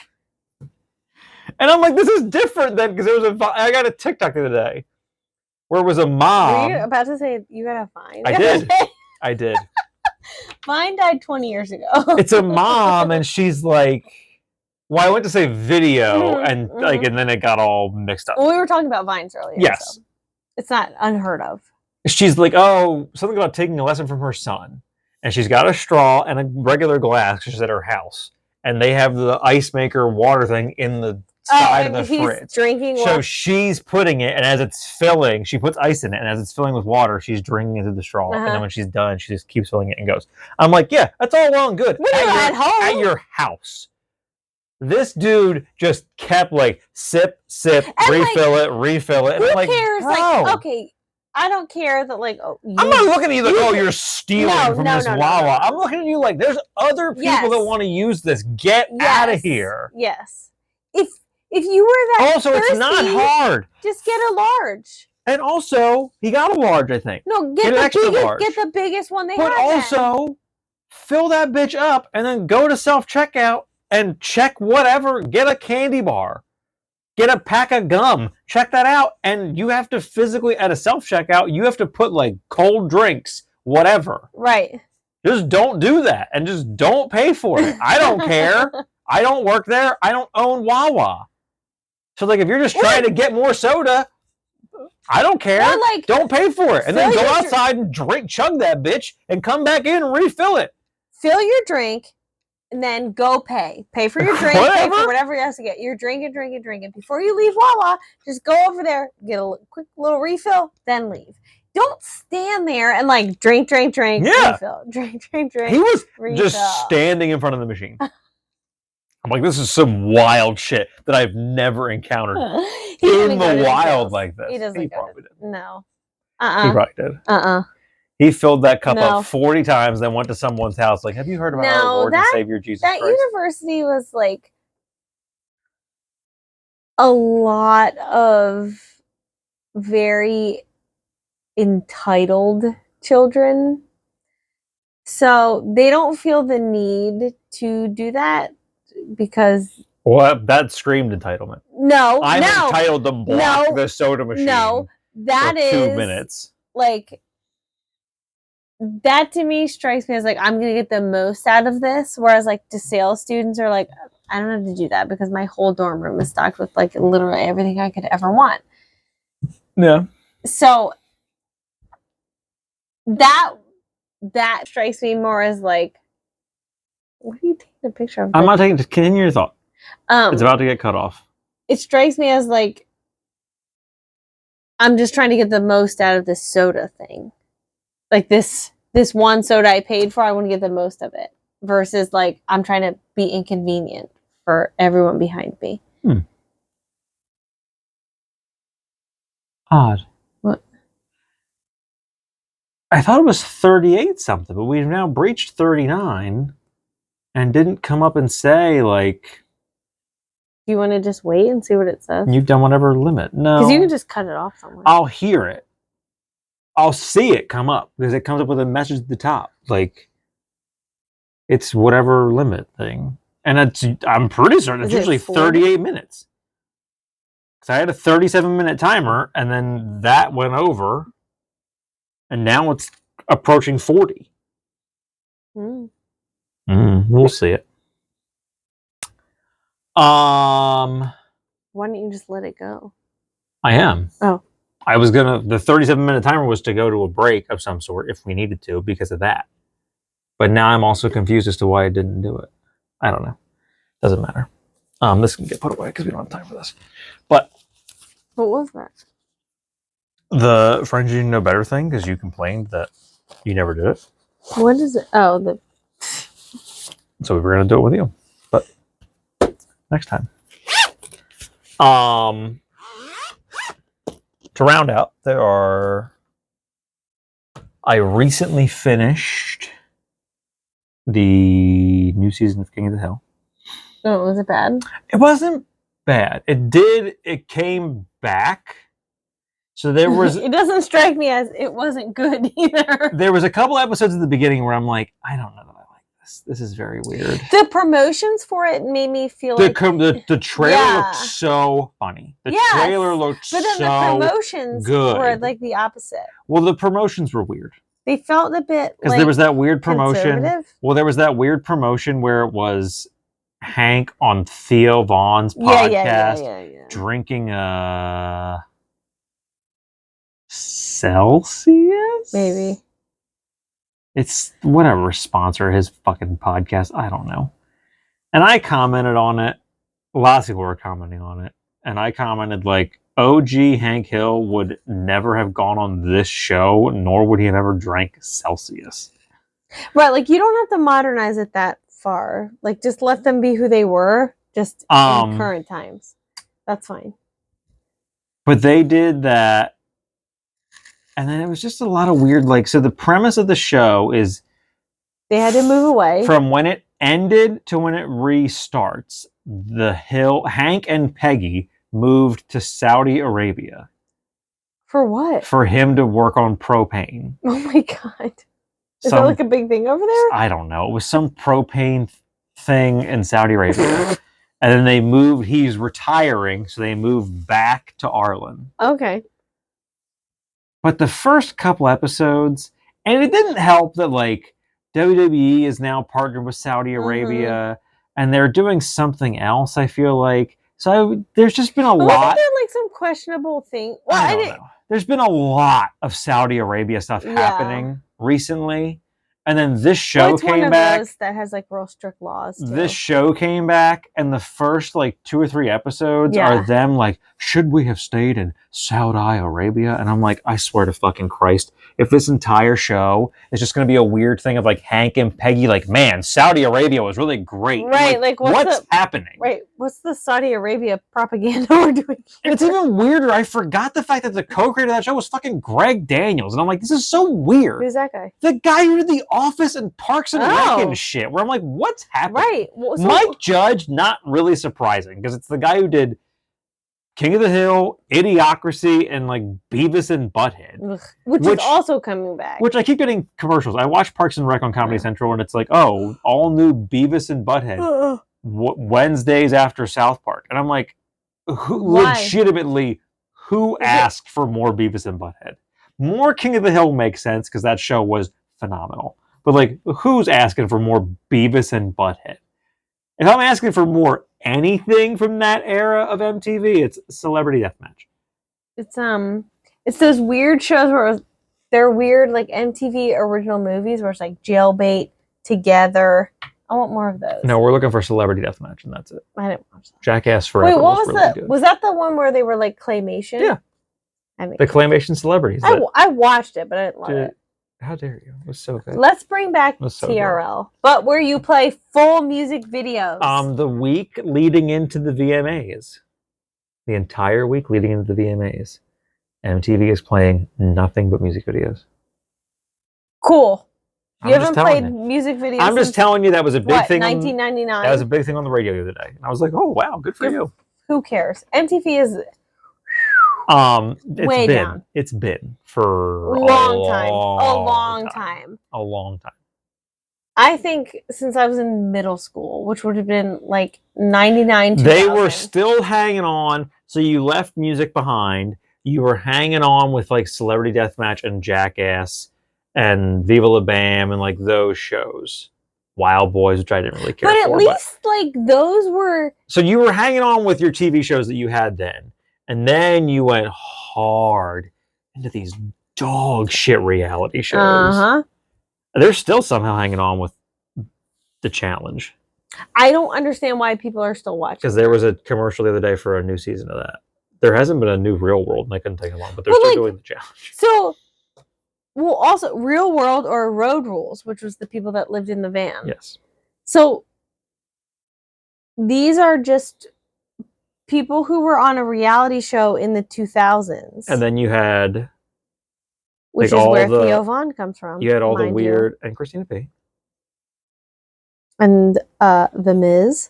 and I'm like, this is different than, because I got a TikTok the other day where it was a mom. Were you about to say you got a fine? I did. Mine died 20 years ago. It's a mom, and she's like, well, I went to say video, and then it got all mixed up. Well, we were talking about vines earlier. Yes. So it's not unheard of. She's like, oh, something about taking a lesson from her son. And she's got a straw and a regular glass. She's at her house. And they have the ice maker water thing in the side of the he's fridge. Drinking so she's putting it, and as it's filling, she puts ice in it, and as it's filling with water, she's drinking into the straw. And then when she's done, she just keeps filling it and goes. I'm like, yeah, that's all well and good. At home. At your house. This dude just kept like sip, and refill it. And who I'm like, cares? bro. Like, okay, I don't care that like I'm not looking at you like, oh, you're stealing from this Wawa. No. I'm looking at you like there's other people that want to use this. Get out of here. Yes. If you were that also thirsty, it's not hard. Just get a large. And also, he got a large, I think. No, get the biggest one they have. But also, fill that bitch up and then go to self-checkout and check whatever. Get a candy bar. Get a pack of gum. Check that out. And you have to physically, at a self-checkout, you have to put like cold drinks, whatever. Right. Just don't do that. And just don't pay for it. I don't care. I don't work there. I don't own Wawa. So like if you're just trying to get more soda, I don't care. Like, don't pay for it. And then go outside and chug that bitch and come back in and refill it. Fill your drink. And then go pay. Pay for your drink. Pay for whatever you have to get. You're drinking. Before you leave Wawa, just go over there, get a quick little refill, then leave. Don't stand there and like drink, refill. Drink. He was refill. Just standing in front of the machine. I'm like, this is some wild shit that I've never encountered in the wild like this. He doesn't. He probably did. No. He probably did. He filled that cup up 40 times, then went to someone's house. Like, have you heard about our Lord and Savior Jesus Christ? That university was like a lot of very entitled children. So they don't feel the need to do that because... Well, that screamed entitlement. No, I'm entitled to block the soda machine for 2 minutes. Like... That to me strikes me as like I'm gonna get the most out of this, whereas like DeSale students are like, I don't have to do that because my whole dorm room is stocked with like literally everything I could ever want. Yeah. So that strikes me more as like, what are you taking a picture of? I'm not taking. Just continue your thought. It's about to get cut off. It strikes me as like I'm just trying to get the most out of this soda thing. Like this one soda I paid for, I want to get the most of it. Versus like I'm trying to be inconvenient for everyone behind me. Odd. What? I thought it was 38 something, but we've now breached 39 and didn't come up and say like... Do you want to just wait and see what it says? You've done whatever limit. No. Because you can just cut it off somewhere. I'll hear it. I'll see it come up because it comes up with a message at the top. Like, it's whatever limit thing. And I'm pretty certain it's usually 38 minutes. Because I had a 37-minute timer, and then that went over, and now it's approaching 40. We'll see it. Why don't you just let it go? I am. Oh. The 37-minute timer was to go to a break of some sort if we needed to because of that. But now I'm also confused as to why I didn't do it. I don't know. Doesn't matter. This can get put away because we don't have time for this. But what was that? The Friends You Know Better thing, because you complained that you never did it. What is it? Oh, so we were going to do it with you. But next time. To round out, I recently finished the new season of King of the Hill. Oh, was it bad? It wasn't bad. It came back. So there was... It doesn't strike me as it wasn't good either. There was a couple episodes at the beginning where I'm like, I don't know that I like this. This is very weird. The promotions for it made me feel the trailer looked so funny. The trailer looked so good. But then the promotions were like the opposite. Well, the promotions were weird. They felt a bit because there was that weird promotion. Well, there was that weird promotion where it was Hank on Theo Vaughn's podcast drinking a Celsius? Maybe. It's whatever sponsor his fucking podcast. I don't know. And I commented on it. lots of people were commenting on it, and I commented like, OG Hank Hill would never have gone on this show, nor would he have ever drank Celsius. Right, like you don't have to modernize it that far. Like just let them be who they were, just in current times. That's fine. But they did that, and then it was just a lot of weird, like, so the premise of the show is they had to move away. From when it ended to when it restarts, Hank and Peggy moved to Saudi Arabia. For what? For him to work on propane. Oh my God. Is that like a big thing over there? I don't know. It was some propane thing in Saudi Arabia. And then they moved, he's retiring, so they moved back to Arlen. Okay. But the first couple episodes, and it didn't help that, like, WWE is now partnered with Saudi Arabia, and they're doing something else, I feel like. So there's just been a lot. Wasn't there, like, some questionable thing? Well, I don't know. There's been a lot of Saudi Arabia stuff happening recently. And then this show came back. Those that has like real strict laws. Too. This show came back, and the first like 2 or 3 episodes are them like, should we have stayed in Saudi Arabia? And I'm like, I swear to fucking Christ, if this entire show is just going to be a weird thing of like Hank and Peggy, like, man, Saudi Arabia was really great. Right, like what's happening? Right, what's the Saudi Arabia propaganda we're doing here? And it's even weirder. I forgot the fact that the co-creator of that show was fucking Greg Daniels, and I'm like, this is so weird. Who's that guy? The guy who did The Office and Parks and Rec and shit. Where I'm like, what's happening? Right. Well, so Mike Judge, not really surprising because it's the guy who did King of the Hill, Idiocracy, and like Beavis and Butthead, which is also coming back. Which I keep getting commercials. I watch Parks and Rec on Comedy Central, and it's like, oh, all new Beavis and Butthead Wednesdays after South Park, and I'm like, legitimately, who asked for more Beavis and Butthead? More King of the Hill makes sense because that show was phenomenal. But like, who's asking for more Beavis and Butthead? If I'm asking for more anything from that era of MTV, it's Celebrity Deathmatch. It's those weird shows where they're weird, like MTV original movies where it's like Jailbait, Together. I want more of those. No, we're looking for Celebrity Deathmatch, and that's it. I didn't watch that. Jackass Forever. Wait, what was really good. Was that the one where they were like claymation? Yeah. The claymation celebrities. I watched it, but I didn't love it. How dare you? It was so good. Let's bring back TRL, but where you play full music videos. The week leading into the VMAs. The entire week leading into the VMAs. MTV is playing nothing but music videos. Cool. You haven't played music videos I'm just telling you that was a big thing. 1999? That was a big thing on the radio the other day. And I was like, oh, wow, good for you. Who cares? MTV is... way down. It's been for a long time. I think since I was in middle school, which would have been like 99, 2000. They were still hanging on. So you left music behind. You were hanging on with like Celebrity Deathmatch and Jackass and Viva La Bam and like those shows. Wild Boys, which I didn't really care for. But at least like those were... So you were hanging on with your TV shows that you had then. And then you went hard into these dog shit reality shows. They're still somehow hanging on with The Challenge. I don't understand why people are still watching. Because there was a commercial the other day for a new season of that. There hasn't been a new Real World, and I couldn't take it long, but they're still doing The Challenge. So, well, also Real World or Road Rules, which was the people that lived in the van. Yes. So, these are just people who were on a reality show in the 2000s. And then you had... Which is where Theo Von comes from. You had all the weird... And Christina P. And The Miz.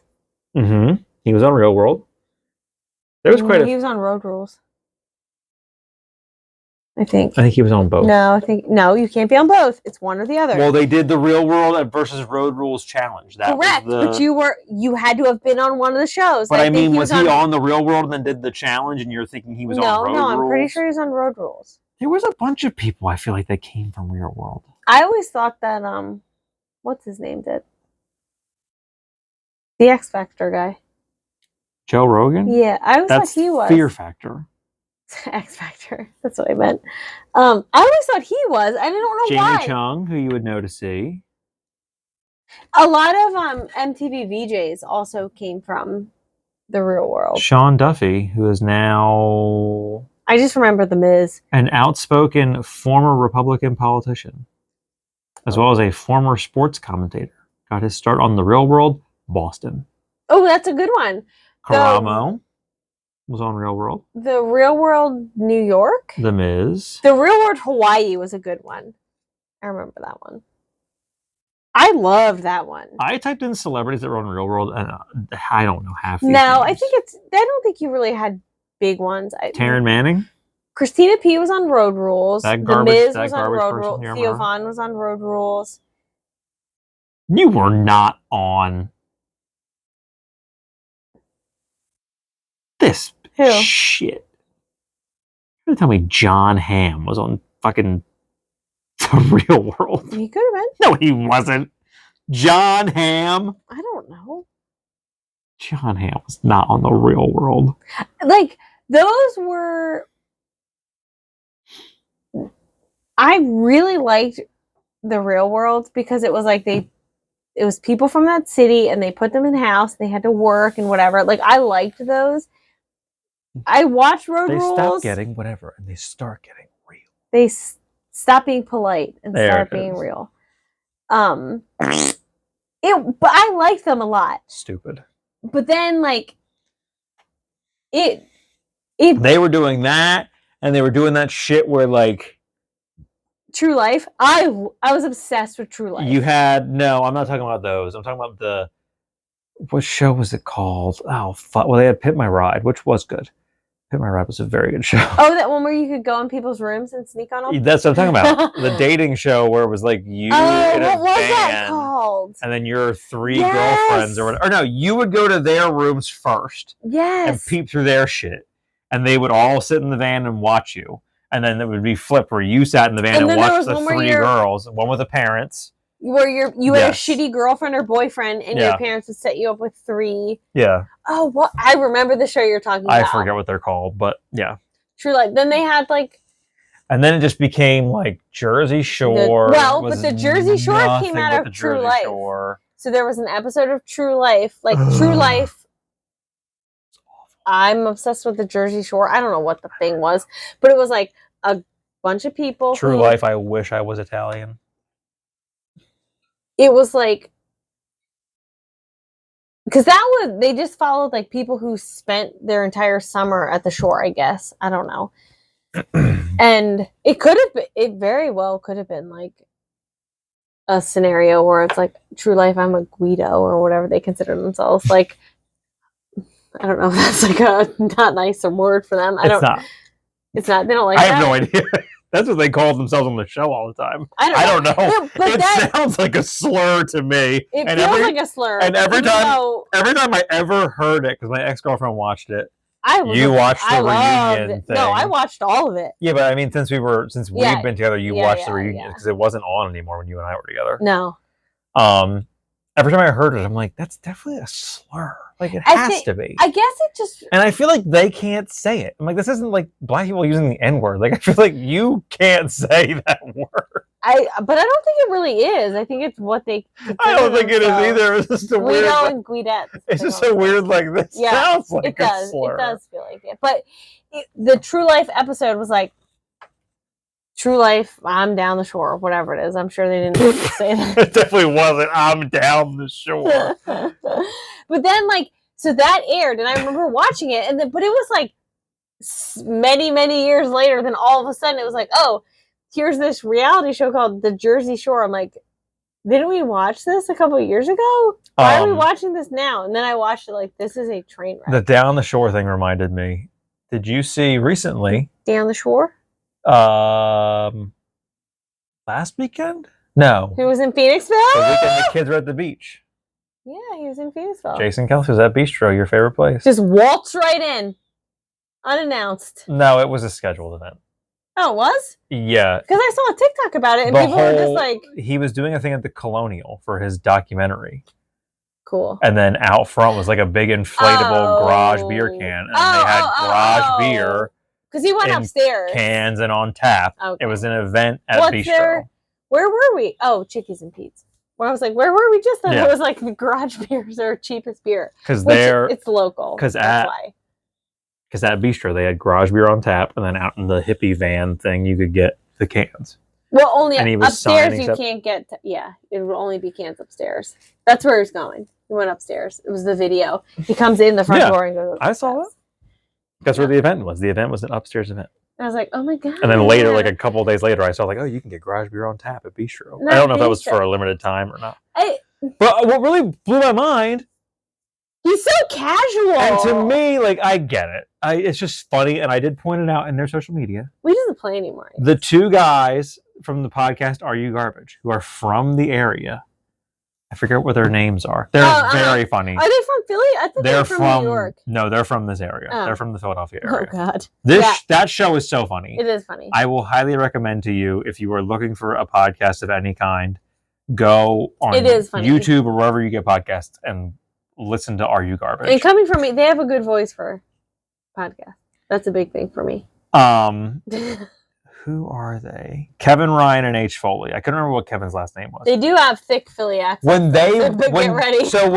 Mm-hmm. He was on Real World. There was quite He was on Road Rules. I think he was on both. No, you can't be on both. It's one or the other. Well, they did the Real World versus Road Rules challenge. That correct, but you had to have been on one of the shows. But I mean, was he on the Real World and then did the challenge, and you're thinking he was on Road Rules? No, I'm pretty sure he's on Road Rules. There was a bunch of people I feel like that came from Real World. I always thought that what's his name did? The X Factor guy. Joe Rogan? Yeah, I always thought he was. Fear Factor. X Factor. That's what I meant. I always thought he was. I don't know why. Jamie Chung, who you would know to see. A lot of MTV VJs also came from the real world. Sean Duffy, who is now... I just remember The Miz. An outspoken former Republican politician, as well as a former sports commentator. Got his start on The Real World, Boston. Oh, that's a good one. Karamo was on Real World. The Real World, New York? The Miz. The Real World, Hawaii was a good one. I remember that one. I loved that one. I typed in celebrities that were on Real World, and I don't know half these No, names. I don't think you really had big ones. Taryn Manning? Christina P. was on Road Rules. The Miz was on Road Rules. Theo Von was on Road Rules. You were not on this shit. You're gonna tell me John Hamm was on fucking The Real World? He could have been. No, he wasn't. John Hamm? I don't know. John Hamm was not on The Real World. Like, those were... I really liked The Real World because it was like it was people from that city and they put them in the house. They had to work and whatever. Like, I liked those. I watched Road Rules. They stop getting whatever and they start getting real. They stop being polite and start being real. But I liked them a lot. Stupid. But then, like, they were doing that, and they were doing that shit where, like, True Life. I was obsessed with True Life. I'm not talking about those. I'm talking about what show was it called? Oh, fuck. Well, they had Pit My Ride, which was good. Pit My Ride was a very good show. Oh, that one where you could go in people's rooms and sneak on them? That's what I'm talking about. The dating show where it was like you in a what was that van, called? and then your three girlfriends or whatever. Or no, you would go to their rooms first. Yes. And peep through their shit. And they would all sit in the van and watch you. And then it would be flipped where you sat in the van and watched the three girls, one with the parents. Where you had a shitty girlfriend or boyfriend, and your parents would set you up with three. Yeah. Oh, what? I remember the show you're talking about. I forget what they're called, but yeah. True Life. Then they had like. And then it just became like Jersey Shore. But the Jersey Shore came out of True Life. So there was an episode of True Life, like True Life. I'm obsessed with the Jersey Shore. I don't know what the thing was, but it was like a bunch of people. True Life. I wish I was Italian. It was like, because they just followed like people who spent their entire summer at the shore, I guess. I don't know. And it very well could have been like a scenario where it's like True Life, I'm a Guido or whatever they consider themselves. Like, I don't know if that's like a not nice word for them. It's not. They don't like that. I have no idea. That's what they call themselves on the show all the time. I don't know. It sounds like a slur to me. It feels like a slur. And every time I ever heard it, because my ex-girlfriend watched it, you watched the reunion thing. No, I watched all of it. Yeah, but I mean, since we've been together, you watched the reunion because it wasn't on anymore when you and I were together. No. Every time I heard it, I'm like, that's definitely a slur. Like, it has to be. I guess it just... And I feel like they can't say it. I'm like, this isn't like black people using the N-word. Like, I feel like you can't say that word. But I don't think it really is. I think it's what they... I don't think it is either. It's just a weird... Guido and Guidette. It's just a weird, like, this sounds like a slur. It does feel like it. But the True Life episode was like, True Life, I'm down the shore, whatever it is. I'm sure they didn't say that. It definitely wasn't, I'm down the shore. But then, like, so that aired, and I remember watching it, but it was like many, many years later, then all of a sudden it was like, oh, here's this reality show called The Jersey Shore. I'm like, didn't we watch this a couple of years ago? Why are we watching this now? And then I watched it like, this is a train wreck. The down the shore thing reminded me. Did you see recently? Down the Shore? Last weekend? No. He was in Phoenixville? The weekend the kids were at the beach. Yeah, he was in Phoenixville. Jason Kelsey was at Bistro, your favorite place. Just waltzed right in. Unannounced. No, it was a scheduled event. Oh, it was? Yeah. Because I saw a TikTok about it and people were just like... He was doing a thing at the Colonial for his documentary. Cool. And then out front was like a big inflatable garage beer can. And they had garage beer. Because he went upstairs. Cans and on tap. Okay. It was an event at Bistro. Where were we? Oh, Chickies and Pete's. Where I was like, where were we just then? Yeah. It was like the garage beers are cheapest beer. Because it's local. Because that's why. Because at Bistro, they had garage beer on tap, and then out in the hippie van thing, you could get the cans. Well, only and he was upstairs you can't get... it would only be cans upstairs. That's where he's going. He went upstairs. It was the video. He comes in the front door and goes... I saw that. That's where the event was. The event was an upstairs event. I was like, oh my God. And then later, like a couple of days later, I saw like, oh, you can get garage beer on tap at Bistro. I don't know if that was for a limited time or not. But what really blew my mind... He's so casual. And to me, like, I get it. It's just funny, and I did point it out in their social media. He doesn't play anymore. The two guys from the podcast Are You Garbage, who are from the area. I forget what their names are. They're very funny. Are they from Philly? I thought they were from New York. No, they're from this area. Oh. They're from the Philadelphia area. Oh, God. That show is so funny. It is funny. I will highly recommend to you, if you are looking for a podcast of any kind, go on YouTube or wherever you get podcasts and listen to Are You Garbage. And coming from me, they have a good voice for podcast. That's a big thing for me. Who are they? Kevin, Ryan, and H. Foley. I couldn't remember what Kevin's last name was. They do have thick Philly accents. Get ready. So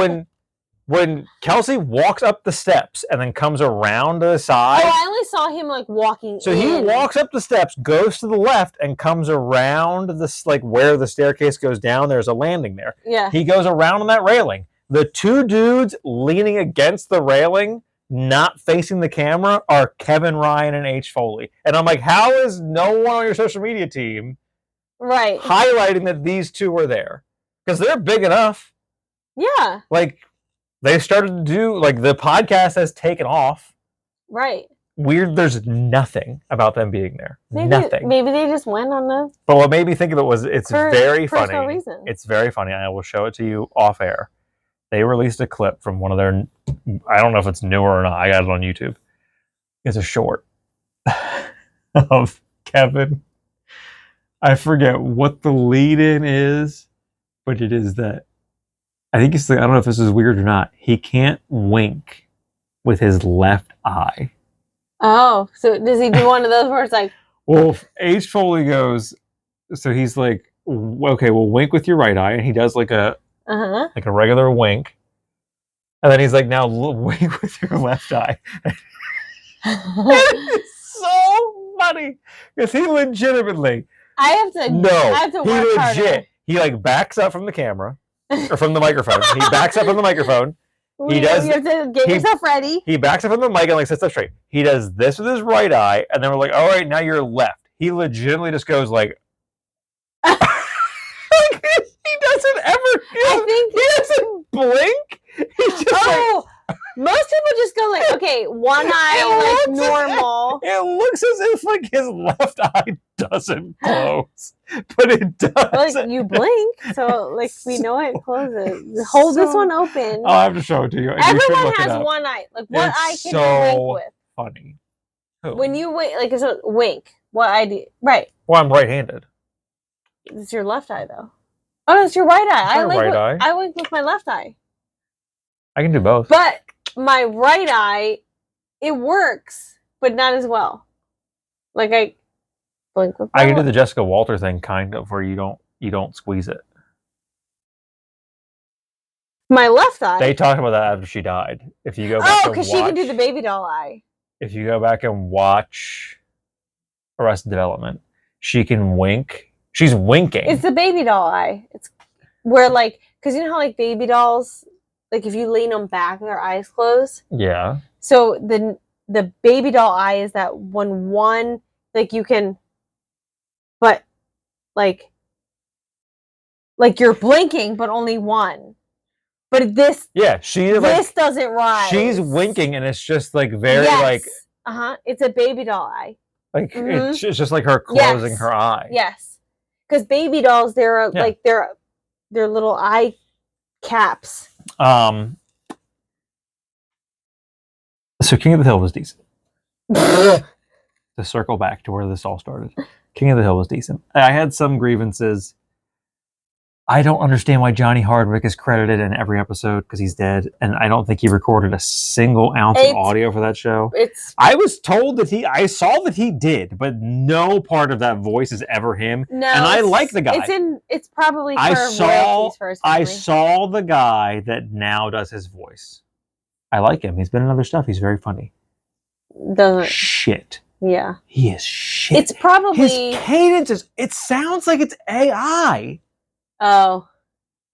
when Kelsey walks up the steps and then comes around to the side. Oh, I only saw him like walking. So he walks up the steps, goes to the left, and comes around this like where the staircase goes down. There's a landing there. Yeah. He goes around on that railing. The two dudes leaning against the railing, not facing the camera, are Kevin, Ryan, and H. Foley. And I'm like, how is no one on your social media team highlighting that these two were there? Because they're big enough. Yeah. Like, they started to do, like, the podcast has taken off. Right. Weird, there's nothing about them being there. Nothing. Maybe they just went on the... But what made me think of it was, it's very funny. No reason. It's very funny. I will show it to you off air. They released a clip from one of their... I don't know if it's newer or not. I got it on YouTube. It's a short of Kevin. I forget what the lead-in is, but it is that... I think I don't know if this is weird or not. He can't wink with his left eye. Oh, so does he do one of those where it's like... Well, H. Foley goes... So he's like, okay, well, wink with your right eye. And he does like a regular wink. And then he's like, now wink with your left eye. It's so funny. Because he legitimately... I have to work harder. He like backs up from the camera. Or from the microphone. He backs up from the microphone. You have to get yourself ready. He backs up from the mic and like sits up straight. He does this with his right eye. And then we're like, all right, now you're left. He legitimately just goes like... He doesn't ever... He doesn't blink. He's just most people just go like, okay, one eye, like normal. It looks as if like his left eye doesn't close, but it does. Like you blink, so like we know it closes. Hold this one open. I'll have to show it to you. Everyone has one eye. Like what eye can you wink with? Funny. When you wink, like it's a wink. What eye do you... Right. Well, I'm right-handed. It's your left eye though. Oh, it's your right eye. I wink with my left eye. I can do both. But my right eye, it works, but not as well. Like I blink with I can do the Jessica Walter thing, kind of, where you don't squeeze it. My left eye. They talked about that after she died. If you go back because she can do the baby doll eye. If you go back and watch Arrested Development, she can wink. She's winking. It's the baby doll eye. It's where like, because you know how like baby dolls, like if you lean them back, their eyes close. Yeah. So the baby doll eye is that when one, like you can, but like you're blinking, but only one. But this, this doesn't rise. She's winking, and it's just like very like. It's a baby doll eye. Like it's just like her closing her eye. Yes, because baby dolls, they're like they're little eye caps. So King of the Hill was decent. To circle back to where this all started, King of the Hill was decent. I had some grievances I don't understand why Johnny Hardwick is credited in every episode because he's dead, and I don't think he recorded a single ounce of audio for that show. I was told that I saw that he did, but no part of that voice is ever him. No, and I like the guy. It's probably for royalties for his family. I saw the guy that now does his voice. I like him. He's been in other stuff. He's very funny. Doesn't shit. Yeah, he is shit. It's probably his cadence is. It sounds like it's AI. Oh.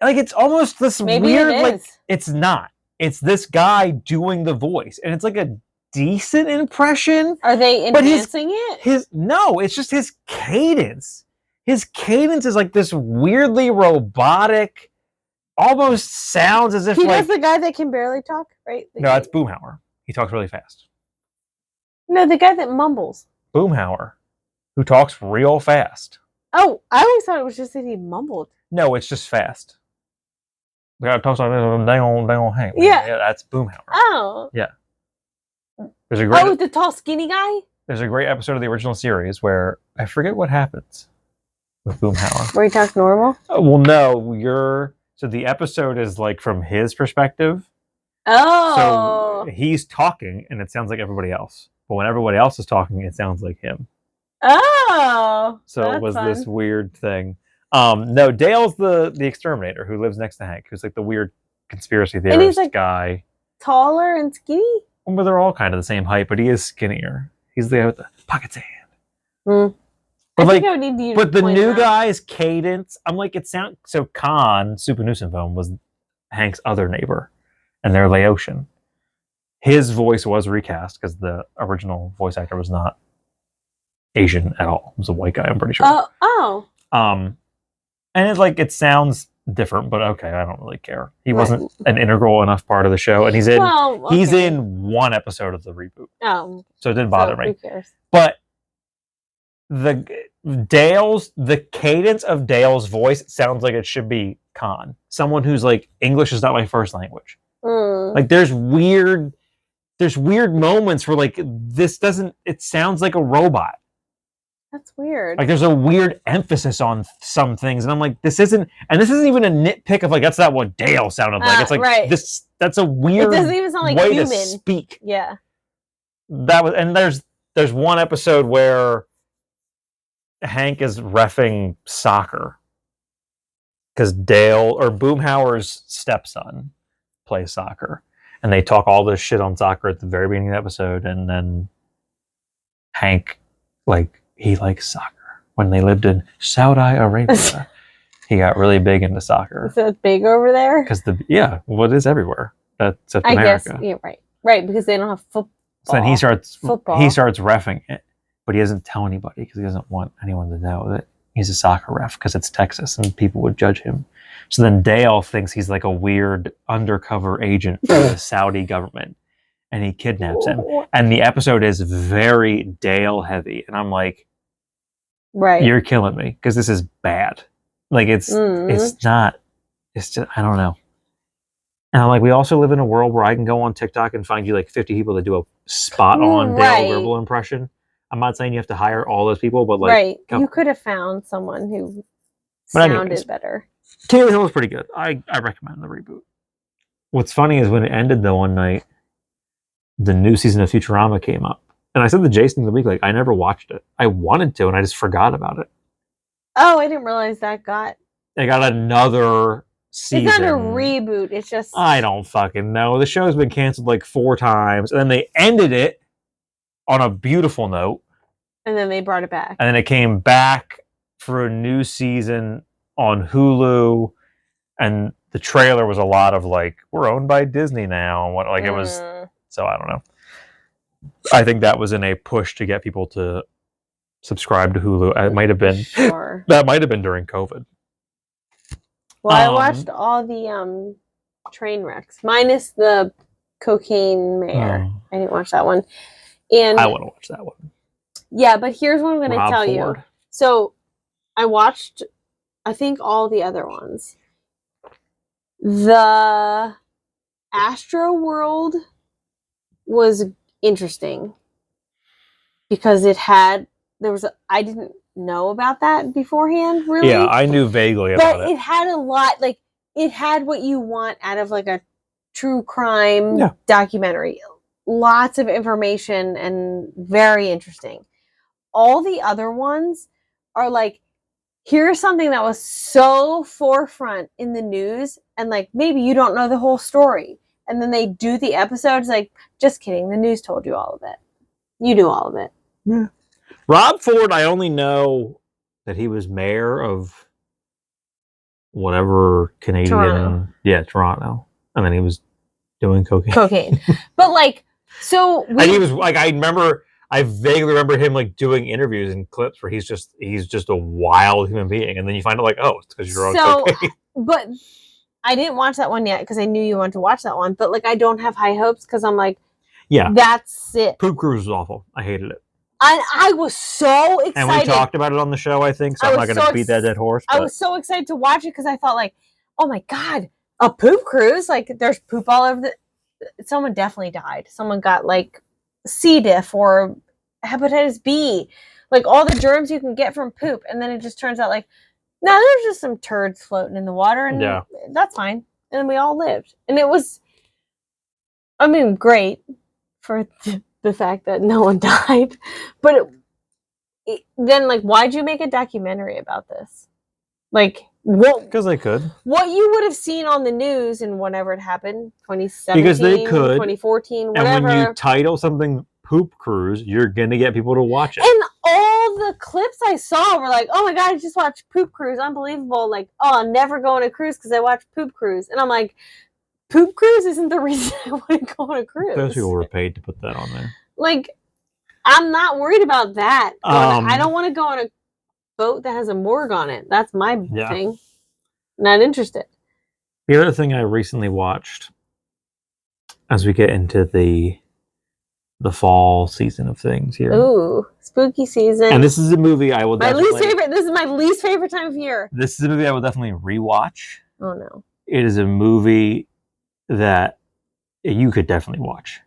Like it's almost this Maybe weird, it is. like it's not. It's this guy doing the voice. And it's like a decent impression. Are they enhancing it? No, it's just his cadence. His cadence is like this weirdly robotic, almost sounds as if does the guy that can barely talk, right? No, it's Boomhauer. He talks really fast. No, the guy that mumbles. Boomhauer, who talks real fast. Oh, I always thought it was just that he mumbled. No, it's just fast. The guy talks like this, they don't hang. Yeah, that's Boomhauer. Oh. Yeah. There's a great. The tall, skinny guy. There's a great episode of the original series where I forget what happens with Boomhauer. Where he talks normal. Well, no, so the episode is like from his perspective. Oh. So he's talking, and it sounds like everybody else. But when everybody else is talking, it sounds like him. Oh. So it was fun. This weird thing. No, Dale's the exterminator who lives next to Hank, who's like the weird conspiracy theorist and he's like guy. Taller and skinny? Well, they're all kind of the same height, but he is skinnier. He's the guy with the pockets hand. Mm. But the new guy's cadence, I'm like, it sounds so. Khan Supanusimphone was Hank's other neighbor, and they're Laotian. His voice was recast because the original voice actor was not Asian at all. It was a white guy, I'm pretty sure. And it sounds different, but okay, I don't really care. He wasn't an integral enough part of the show, and he's in one episode of the reboot. Oh, so it didn't bother me. Who cares? But the cadence of Dale's voice sounds like it should be Khan, someone who's like, English is not my first language. Like there's weird moments where like this doesn't. It sounds like a robot. That's weird. Like there's a weird emphasis on some things, and I'm like, this isn't even a nitpick of like that's not what Dale sounded like. It's like this. That's a weird. It doesn't even sound like way human. To speak. Yeah. There's one episode where Hank is reffing soccer because Dale or Boomhauer's stepson plays soccer, and they talk all this shit on soccer at the very beginning of the episode, and then Hank he likes soccer. When they lived in Saudi Arabia, he got really big into soccer. Is it big over there? Because it is everywhere. Except America. Guess, yeah, right, because they don't have football. So then he starts reffing it, but he doesn't tell anybody because he doesn't want anyone to know that he's a soccer ref because it's Texas and people would judge him. So then Dale thinks he's like a weird undercover agent for the Saudi government, and he kidnaps him. And the episode is very Dale heavy, and I'm like, right, you're killing me because this is bad. Like it's not. It's just I don't know. And I'm like, we also live in a world where I can go on TikTok and find you like 50 people that do a spot on Dale verbal impression. I'm not saying you have to hire all those people, but like, you could have found someone who sounded better. Kaylee Hill was pretty good. I recommend the reboot. What's funny is when it ended the one night, the new season of Futurama came up. And I said to Jason the week, like, I never watched it. I wanted to, and I just forgot about it. Oh, I didn't realize that They got another season. It's not a reboot. It's just... I don't fucking know. The show's been canceled like 4 times, and then they ended it on a beautiful note. And then they brought it back. And then it came back for a new season on Hulu, and the trailer was a lot of like, we're owned by Disney now, and what like it was. So I don't know. I think that was in a push to get people to subscribe to Hulu. It might have been that might have been during COVID. Well, I watched all the train wrecks, minus the cocaine mayor. I didn't watch that one. And I want to watch that one. Yeah, but here's what I'm going to tell you. So I watched, I think, all the other ones. The Astro World was interesting because I know about that beforehand, really. Yeah, I knew vaguely about it. But it had a lot, like, it had what you want out of, like, a true crime documentary. Lots of information and very interesting. All the other ones are like, here's something that was so forefront in the news, and like maybe you don't know the whole story. And then they do the episodes like, just kidding, the news told you all of it. You knew all of it. Yeah. Rob Ford, I only know that he was mayor of whatever Canadian. Toronto. Yeah, Toronto. And then he was doing cocaine. But like, so and he was like, I vaguely remember him like doing interviews and clips where he's just a wild human being, and then you find out like, oh, it's because you're on cocaine. But I didn't watch that one yet because I knew you wanted to watch that one. But like, I don't have high hopes because I'm like, yeah, that's it. Poop Cruise was awful. I hated it. I was so excited. And we talked about it on the show, I think, so I'm not going to beat that dead horse. But I was so excited to watch it because I thought like, oh my God, a poop cruise? Like there's poop all over the... Someone definitely died. Someone got like C. diff or hepatitis B. Like all the germs you can get from poop. And then it just turns out like, no, there's just some turds floating in the water and that's fine. And we all lived. And it was, I mean, great for the fact that no one died. But then, like, why'd you make a documentary about this? Like, what? Because they could. What you would have seen on the news in whenever it happened, 2017, because they could, 2014, whatever. And when you title something Poop Cruise, you're going to get people to watch it. And all the clips I saw were like, oh my God, I just watched Poop Cruise. Unbelievable. Like, oh, I'll never go on a cruise because I watched Poop Cruise. And I'm like, Poop Cruise isn't the reason I want to go on a cruise. Those people were paid to put that on there. Like, I'm not worried about that. I don't want to go on a boat that has a morgue on it. That's my thing. Not interested. The other thing I recently watched, as we get into the fall season of things here. Ooh, spooky season. And this is a movie I will definitely... This is my least favorite time of year. This is a movie I will definitely rewatch. Oh, no. It is a movie that you could definitely watch.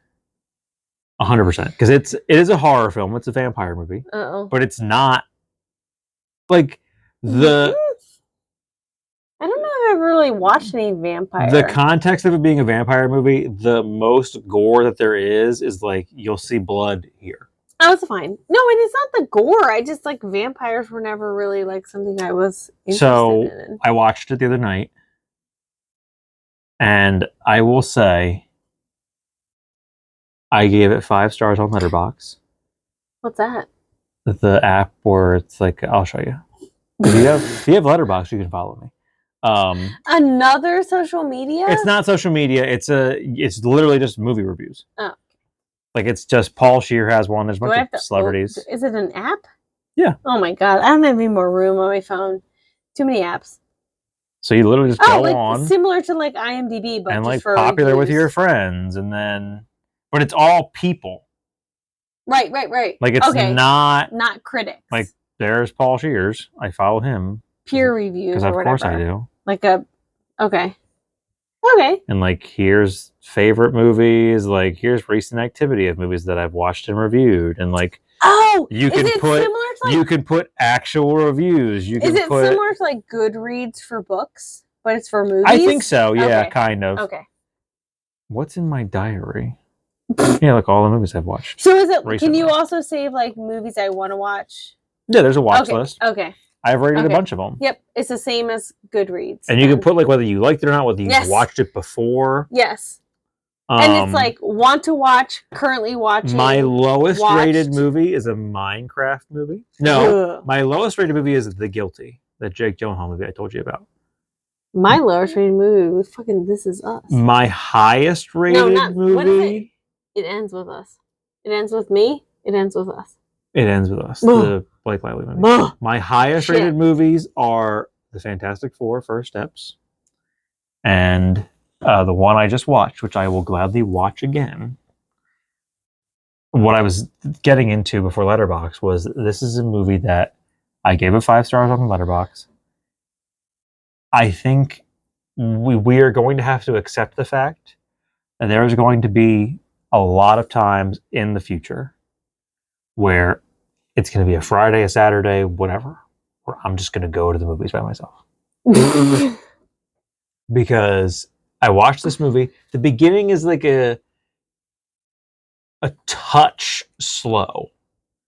100%. Because it is a horror film. It's a vampire movie. Uh-oh. But it's not like the... I don't know if I've really watched any vampire. The context of it being a vampire movie, the most gore that there is like, you'll see blood here. Oh, it's fine. No, and it's not the gore. I just, like, vampires were never really, like, something I was interested in. I watched it the other night. And I will say, I gave it 5 stars on Letterboxd. What's that? The app where it's like, I'll show you. If you have Letterboxd, you can follow me. Another social media? It's not social media. It's literally just movie reviews. Oh. Like it's just Paul Scheer has one. There's a bunch of celebrities. Is it an app? Yeah. Oh my God. I don't have any more room on my phone. Too many apps. So you literally just go on. Similar to like IMDb, but and just like for popular reviews. with your friends, and then, but it's all people. Right. Like it's not critics. Like there's Paul Scheer's. I follow him. Peer reviews because or of whatever. course I do. Like okay. And like here's favorite movies. Like here's recent activity of movies that I've watched and reviewed, and like you can put actual reviews. Is it similar to like Goodreads for books, but it's for movies? I think so. Yeah, okay. Kind of. Okay. What's in my diary? Yeah, like all the movies I've watched. So is it? Recently. Can you also save like movies I want to watch? Yeah, there's a watch list. Okay. I've rated a bunch of them. Yep, it's the same as Goodreads. And you can put like whether you liked it or not, whether you've watched it before. Yes. And it's like want to watch, currently watching. My lowest rated movie is a Minecraft movie. No, my lowest rated movie is The Guilty, that Jake Gyllenhaal movie I told you about. My lowest rated movie was fucking This Is Us. My highest rated movie. What is it? It ends with us. It ends with me. It ends with us. It ends with us. The Blake Lively movie. My highest rated movies are The Fantastic Four: First Steps, and the one I just watched, which I will gladly watch again. What I was getting into before Letterboxd was this is a movie that I gave it 5 stars on Letterboxd. I think we are going to have to accept the fact that there is going to be a lot of times in the future where it's going to be a Friday, a Saturday, whatever, where I'm just going to go to the movies by myself. Because I watched this movie. The beginning is like a touch slow.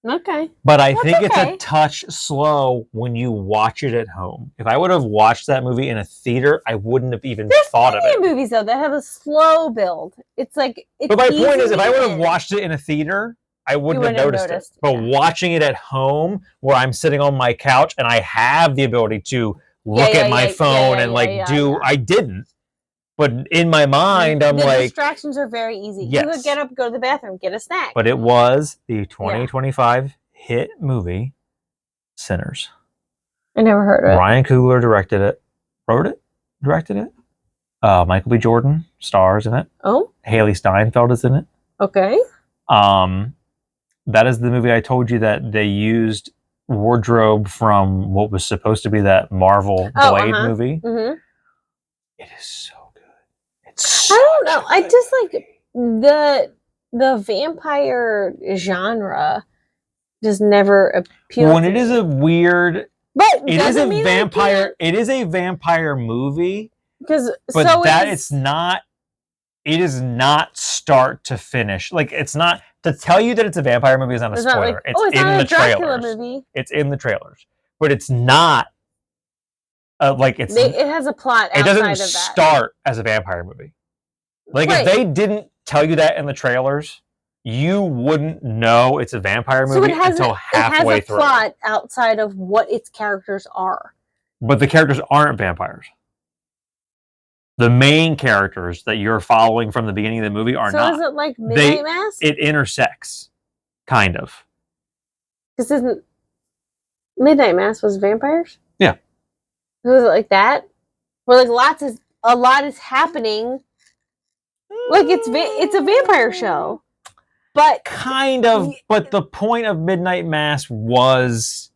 Okay. But I think it's a touch slow when you watch it at home. If I would have watched that movie in a theater, I wouldn't have even thought of it. There's plenty of movies, though, that have a slow build. It's like... But my point is, if I would have watched it in a theater, I wouldn't have noticed it. But watching it at home, where I'm sitting on my couch, and I have the ability to look at my phone and I didn't. But in my mind, I'm the like... The distractions are very easy. Yes. You could get up, go to the bathroom, get a snack. But it was the 2025 hit movie, Sinners. I never heard of it. Ryan Coogler directed it. Wrote it? Directed it? Michael B. Jordan stars in it. Oh? Haley Steinfeld is in it. Okay. That is the movie I told you that they used wardrobe from what was supposed to be that Marvel Blade movie. Mm-hmm. It is so good. It's I don't know. I just like the vampire genre just never appealed. When it is a weird, but it is a vampire. It is a vampire movie. Because it's not. It is not start to finish. Like it's not to tell you that it's a vampire movie is not a spoiler. It's in the trailers. Movie. It's in the trailers, but it's not. It has a plot. It doesn't start as a vampire movie. Like if they didn't tell you that in the trailers, you wouldn't know it's a vampire movie until halfway through. It has a plot outside of what its characters are. But the characters aren't vampires. The main characters that you're following from the beginning of the movie are not. So is it like Midnight Mass? It intersects, kind of. Because isn't Midnight Mass was vampires? Yeah. Was it like that? Where like a lot is happening. Like it's a vampire show. But kind of, but the point of Midnight Mass was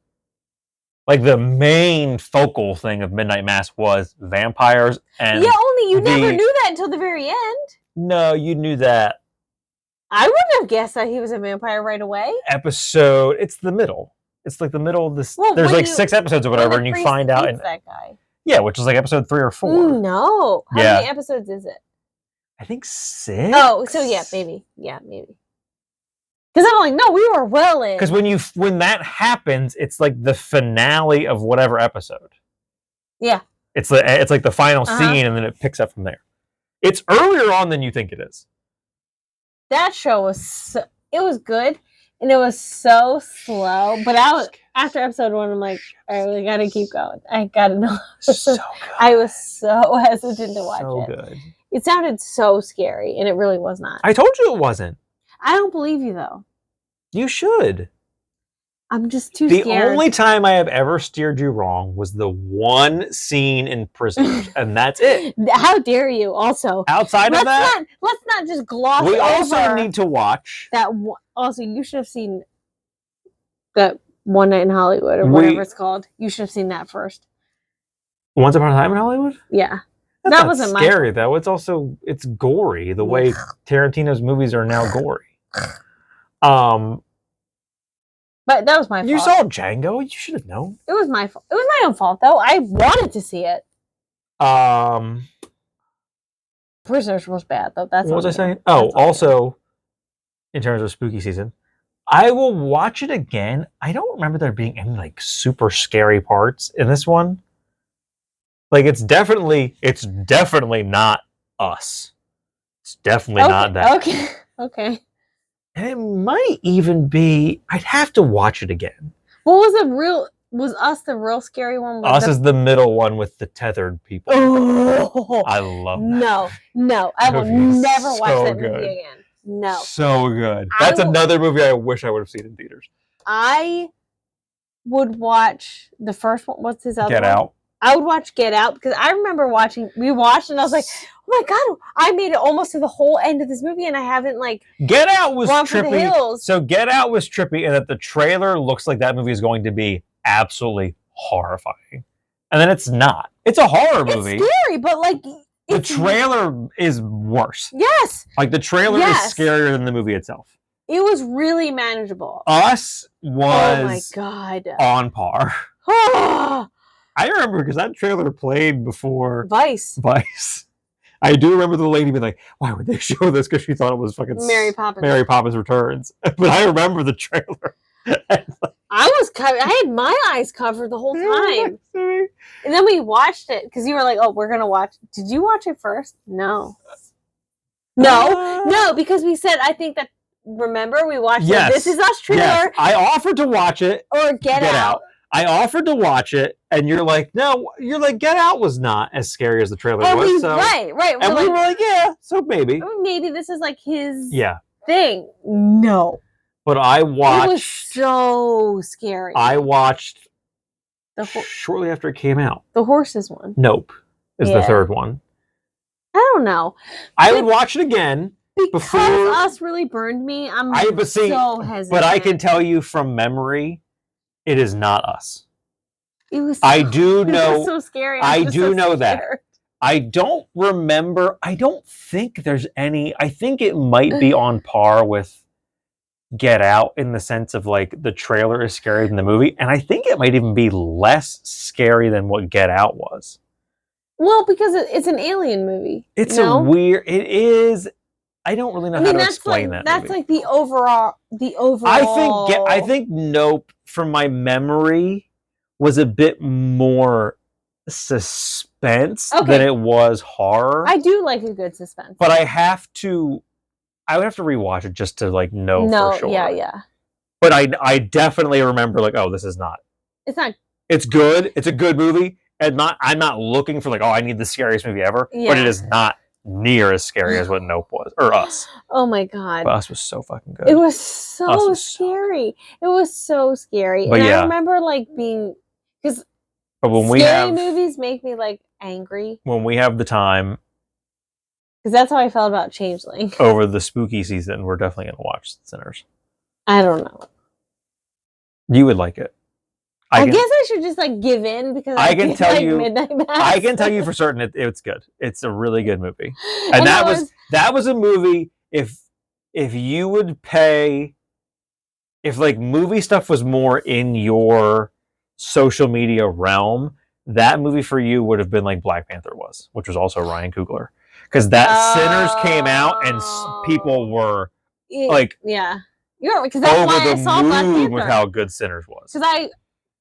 like the main focal thing of Midnight Mass was vampires and only you never knew that until the very end. No, you knew that. I wouldn't have guessed that he was a vampire right away. It's the middle. It's like the middle of this. Well, there's like 6 episodes or whatever, and you find out that guy. Yeah, which is like episode 3 or 4. No. How many episodes is it? I think 6. Oh, so maybe. Yeah, maybe. Because I'm like, no, we were well in. Because when that happens, it's like the finale of whatever episode. Yeah. It's like the final scene, and then it picks up from there. It's earlier on than you think it is. That show was it was good, and it was so slow. But after episode 1, I'm like, all right, we gotta keep going. I gotta know. So good. I was so hesitant to watch it. So good. It sounded so scary, and it really was not. I told you it wasn't. I don't believe you, though. You should. I'm just too scared. The only time I have ever steered you wrong was the one scene in Prisoners, and that's it. How dare you, also. Outside of that? Let's not just gloss over. We also need to watch. That. Also, you should have seen that One Night in Hollywood, or whatever it's called. You should have seen that first. Once Upon a Time in Hollywood? Yeah. That wasn't scary, though. It's gory, the way Tarantino's movies are now gory. But that was my fault. You saw Django. You should have known. It was my fault. It was my own fault, though. I wanted to see it. Prisoners was bad, though. That's what was I saying? Oh, also, in terms of spooky season, I will watch it again. I don't remember there being any like super scary parts in this one. Like it's definitely not Us. It's definitely not that. Okay. And it might even be. I'd have to watch it again. What was Was Us the real scary one? Us is the middle one with the tethered people. Oh, I love that. No. I will never watch that movie again. No. So good. That's another movie I wish I would have seen in theaters. I would watch the first one. What's his other one? Get Out. I would watch Get Out because I remember we watched and I was like, oh my God, I made it almost to the whole end of this movie and I haven't Get Out was trippy. So Get Out was trippy and that the trailer looks like that movie is going to be absolutely horrifying. And then it's not. It's a horror movie. It's scary, but the trailer is worse. Yes. The trailer is scarier than the movie itself. It was really manageable. Us was oh my god, on par. I remember because that trailer played before Vice. I do remember the lady being like, "Why would they show this?" Because she thought it was fucking Mary Poppins. Mary Poppins Returns. But I remember the trailer. I had my eyes covered the whole time. And then we watched it because you were like, "Oh, we're gonna watch." Did you watch it first? No, because we said I think that. Remember, we watched the This Is Us trailer. Yes. I offered to watch it or Get Out. I offered to watch it, and you're like, no. You're like, Get Out was not as scary as the trailer was. So. Right. And we were like, yeah, so maybe. Maybe this is like his thing. No. But I watched. It was so scary. I watched shortly after it came out. The horses one. Nope is the third one. I don't know. I would watch it again. Because Us really burned me. I'm so hesitant. But I can tell you from memory, it is not Us. It was. It was so scary. I do know that. I don't remember. I don't think there's any. I think it might be on par with Get Out in the sense of like the trailer is scarier than the movie, and I think it might even be less scary than what Get Out was. Well, because it's an alien movie. It's a weird. It is. I don't really know how to explain that. That's like the overall. I think Nope, from my memory, was a bit more suspense than it was horror. I do like a good suspense, but I would have to rewatch it just to like know for sure. Yeah. But I definitely remember like, oh, this is not. It's not. It's good. It's a good movie, and I'm not looking for like, oh, I need the scariest movie ever. Yeah. But it is not near as scary as what Nope was, or Us. Oh my god. But Us was so fucking good. It was so scary. It was so scary. But I remember like being because scary movies make me like angry. When we have the time. Because that's how I felt about Changeling. Over the spooky season, we're definitely going to watch Sinners. I don't know. You would like it. I guess I should just like give in because I can tell you Midnight Mass. I can tell you for certain it's good. It's a really good movie. And that was a movie if you would pay if like movie stuff was more in your social media realm, that movie for you would have been like Black Panther was, which was also Ryan Coogler. Because that Sinners came out and people were like because that's why I saw Black Panther with how good Sinners was. Because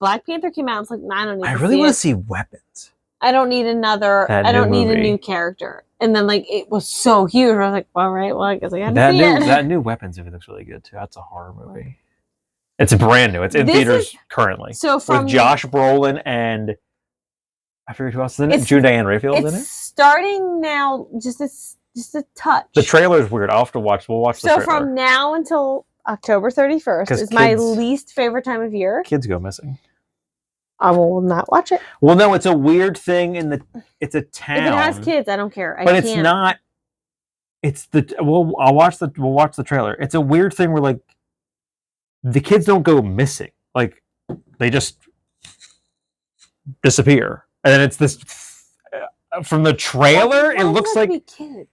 Black Panther came out. It's like, I don't need. I really want to see Weapons. I don't need another. I don't need a new character. And then like it was so huge. I was like, all right, well, I guess I got to see it. That new Weapons movie looks really good too. That's a horror movie. It's brand new. It's in theaters currently. So with Josh Brolin and I forget who else is in it. June Diane Raphael's in it. It's starting now. Just a touch. The trailer is weird. I'll have to watch. We'll watch the trailer. So from now until October 31st is my least favorite time of year. Kids go missing. I will not watch it. Well, no, it's a weird thing it's a town. If it has kids, I don't care. It's not. It's we'll watch the trailer. It's a weird thing where like the kids don't go missing. Like they just disappear. And then it's this from the trailer, it looks like kids.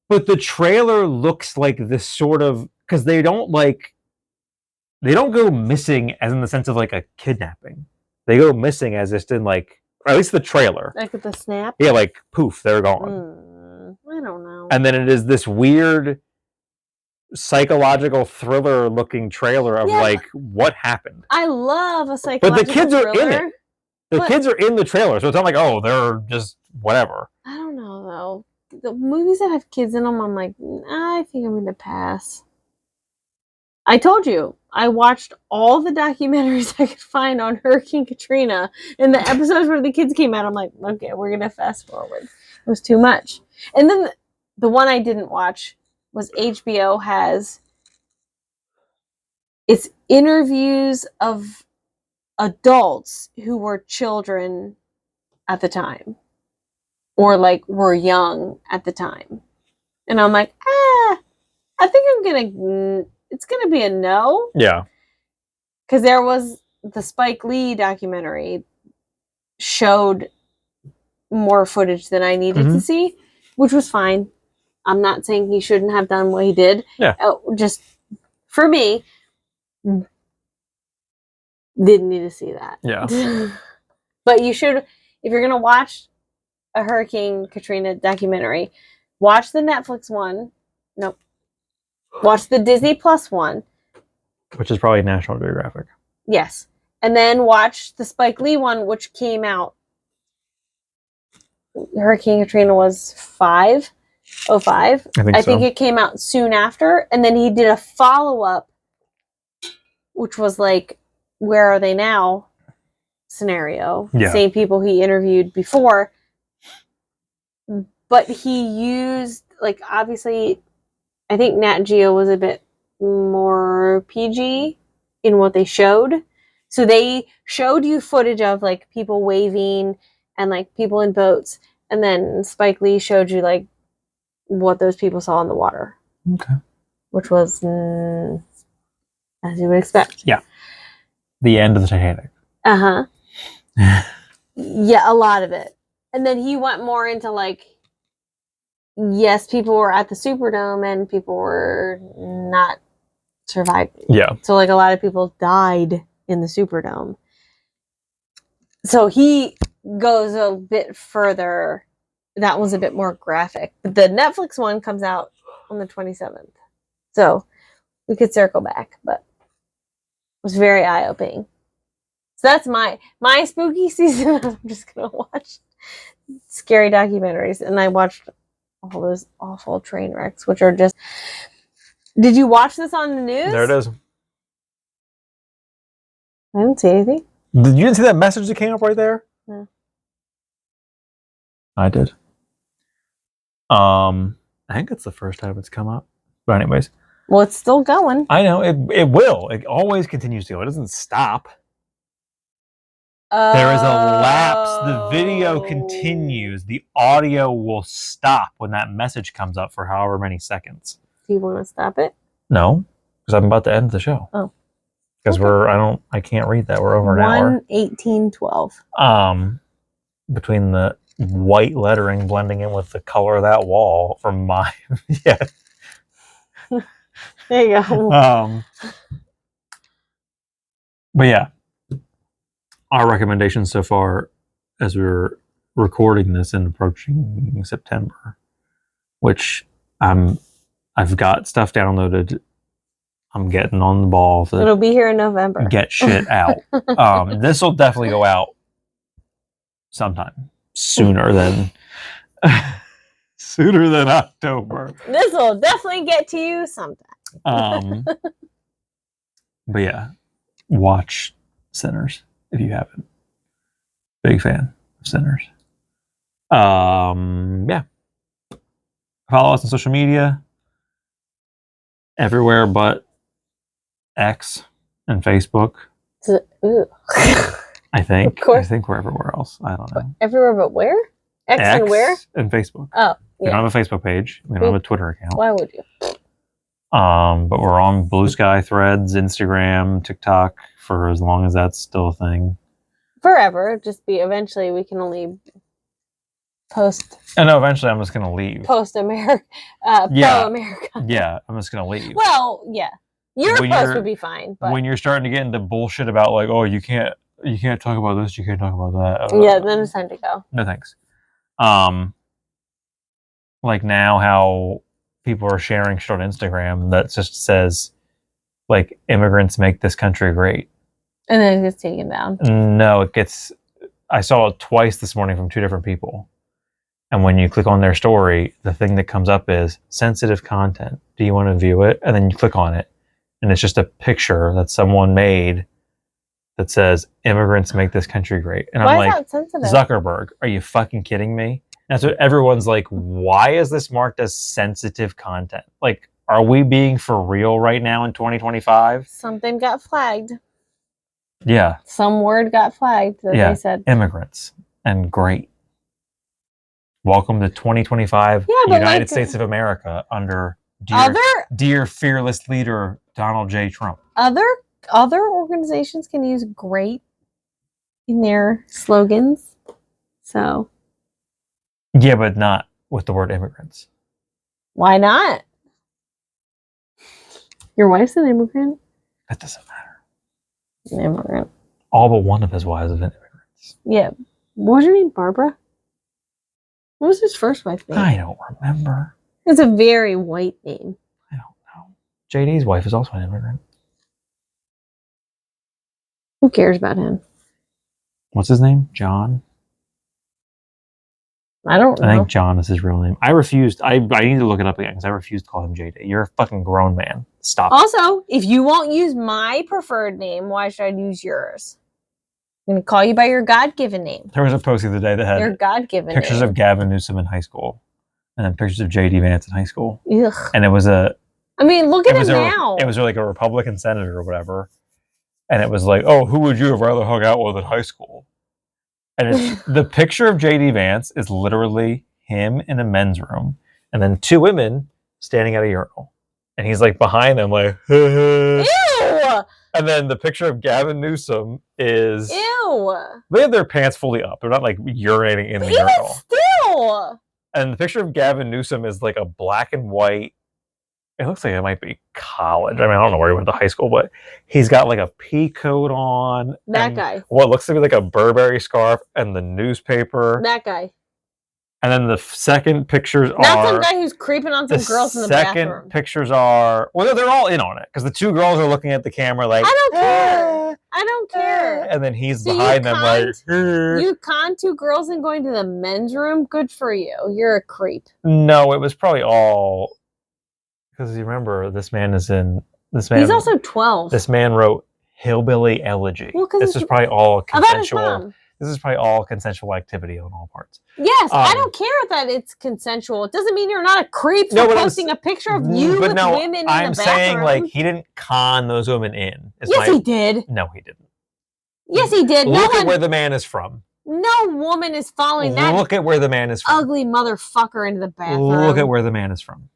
But the trailer looks like this sort of because they don't go missing as in the sense of like a kidnapping. They go missing as just in like, or at least the trailer. Like with the snap? Yeah, like poof, they're gone. I don't know. And then it is this weird psychological thriller looking trailer of like what happened. I love a psychological thriller. But the kids are in it. The kids are in the trailer, so it's not like, oh, they're just whatever. I don't know though. The movies that have kids in them, I'm like, I think I'm gonna pass. I told you, I watched all the documentaries I could find on Hurricane Katrina, and the episodes where the kids came out, I'm like, okay, we're gonna fast forward. It was too much. And then the one I didn't watch was HBO has it's interviews of adults who were children at the time or like were young at the time. And I'm like, I think it's going to be a no. Yeah. Because there was the Spike Lee documentary showed more footage than I needed to see, which was fine. I'm not saying he shouldn't have done what he did. Yeah. Just for me, didn't need to see that. Yeah. But you should, if you're going to watch a Hurricane Katrina documentary, watch the Netflix one. Nope. Watch the Disney Plus one. Which is probably National Geographic. Yes. And then watch the Spike Lee one, which came out. Hurricane Katrina was 05. I think it came out soon after. And then he did a follow-up, which was like, Where Are They Now? Scenario. Yeah. Same people he interviewed before. But he used, like, obviously, I think Nat Geo was a bit more PG in what they showed. So they showed you footage of, like, people waving and, like, people in boats. And then Spike Lee showed you, like, what those people saw in the water. Okay. Which was, as you would expect. Yeah. The end of the Titanic. Uh-huh. Yeah, a lot of it. And then he went more into, like, yes, people were at the Superdome and people were not surviving. Yeah. So, like, a lot of people died in the Superdome. So he goes a bit further. That was a bit more graphic. But the Netflix one comes out on the 27th. So we could circle back, but it was very eye-opening. So that's my spooky season. I'm just going to watch scary documentaries. And I watched all those awful train wrecks, which are just... Did you watch this on the news? There it is. I didn't see anything. You didn't see that message that came up right there? No. I did. I think it's the first time it's come up. But anyways. Well, it's still going. I know. It will. It always continues to go. It doesn't stop. There is a lapse. The video continues. The audio will stop when that message comes up for however many seconds. Do you want to stop it? No, because I'm about to end the show. Oh. Because I can't read that. We're over an hour. 1:18:12. Between the white lettering blending in with the color of that wall from my, yeah. There you go. But yeah, our recommendations so far as we're recording this and approaching September, which I've got stuff downloaded. I'm getting on the ball. It'll be here in November. Get shit out. This will definitely go out sometime sooner than October. This will definitely get to you sometime. But yeah, watch Sinners if you haven't. Big fan of Sinners. Yeah. Follow us on social media. Everywhere but X and Facebook. I think. Of course. I think we're everywhere else. I don't know. Everywhere but where? X and where? And Facebook. Oh, yeah. We don't have a Facebook page. We don't have a Twitter account. Why would you? But we're on Blue Sky, Threads, Instagram, TikTok for as long as that's still a thing. Forever. Just be eventually we can only post. I know eventually I'm just gonna leave. Post America. Pro America. Yeah, I'm just gonna leave. Well, yeah. Your post would be fine. But when you're starting to get into bullshit about like, oh, you can't talk about this, you can't talk about that. Yeah, then it's time to go. No thanks. Like now how people are sharing shit on Instagram that just says like immigrants make this country great. And then it gets taken down. No, I saw it twice this morning from two different people. And when you click on their story, the thing that comes up is sensitive content. Do you want to view it? And then you click on it. And it's just a picture that someone made that says immigrants make this country great. And Why I'm like, is that sensitive? Zuckerberg, are you fucking kidding me? That's what everyone's like, why is this marked as sensitive content? Like, are we being for real right now in 2025? Something got flagged. Yeah. Some word got flagged that they said. Immigrants and great. Welcome to 2025 United States of America under dear fearless leader Donald J. Trump. Other organizations can use great in their slogans. So. Yeah, but not with the word immigrants. Why not? Your wife's an immigrant? That doesn't matter. An immigrant. All but one of his wives have been immigrants. Yeah. What was her name? Barbara? What was his first wife's name? I don't remember. It's a very white name. I don't know. JD's wife is also an immigrant. Who cares about him? What's his name? John? I don't know. I think John is his real name. I refused. I need to look it up again because I refused to call him JD. You're a fucking grown man. Stop. Also, if you won't use my preferred name, why should I use yours? I'm going to call you by your God-given name. There was a post the other day that had your God-given pictures name. of Gavin Newsom in high school and then pictures of JD Vance in high school. Ugh. And it was a... I mean, look at him now. It was like a Republican senator or whatever. And it was like, oh, who would you have rather hung out with in high school? And it's, the picture of JD Vance is literally him in a men's room and then two women standing at a urinal. And he's like behind them like, ew! And then the picture of Gavin Newsom is... Ew! They have their pants fully up. They're not like urinating in the urinal. Still! And the picture of Gavin Newsom is like a black and white... It looks like it might be college. I mean, I don't know where he went to high school, but he's got like a pea coat on. That guy. What looks to be like a Burberry scarf and the newspaper. That guy. And then the second pictures are... Not some guy who's creeping on some girls in the bathroom. Second pictures are... Well, they're all in on it. Because the two girls are looking at the camera like... I don't care. I don't care. And then he's behind them like... You conned two girls and going to the men's room? Good for you. You're a creep. No, it was probably all... Because you remember, this man is in... He's also 12. This man wrote Hillbilly Elegy. Well, this is probably all consensual. About his mom. This is probably all consensual activity on all parts. Yes, I don't care that it's consensual. It doesn't mean you're not a creep for posting a picture of you with women in the bathroom. I'm saying, like, he didn't con those women in. Yes, he did. No, he didn't. Yes, he did. Look at where the man is from. No woman is following that. Look at where the man is from. Ugly motherfucker into the bathroom. Look at where the man is from.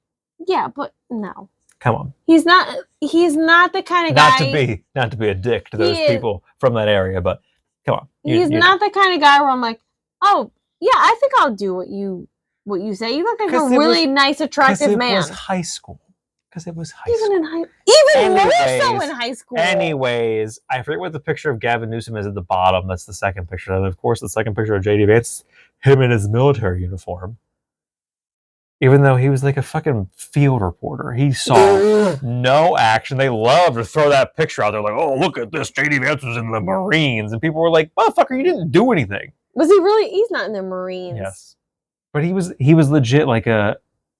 Yeah, but no. Come on. He's not the kind of guy. Not to be a dick to those people from that area, but come on. He's not the kind of guy where I'm like, oh yeah, I think I'll do what you say. You look like a really nice, attractive man. Because it was high school. Because it was high school. Even more so in high school. Anyways, I forget what the picture of Gavin Newsom is at the bottom. That's the second picture. And of course, the second picture of JD Vance, him in his military uniform. Even though he was like a fucking field reporter. He saw no action. They love to throw that picture out there like, oh, look at this. JD Vance was in the Marines. And people were like, motherfucker, you didn't do anything. Was he really? He's not in the Marines. Yes. But he was legit like a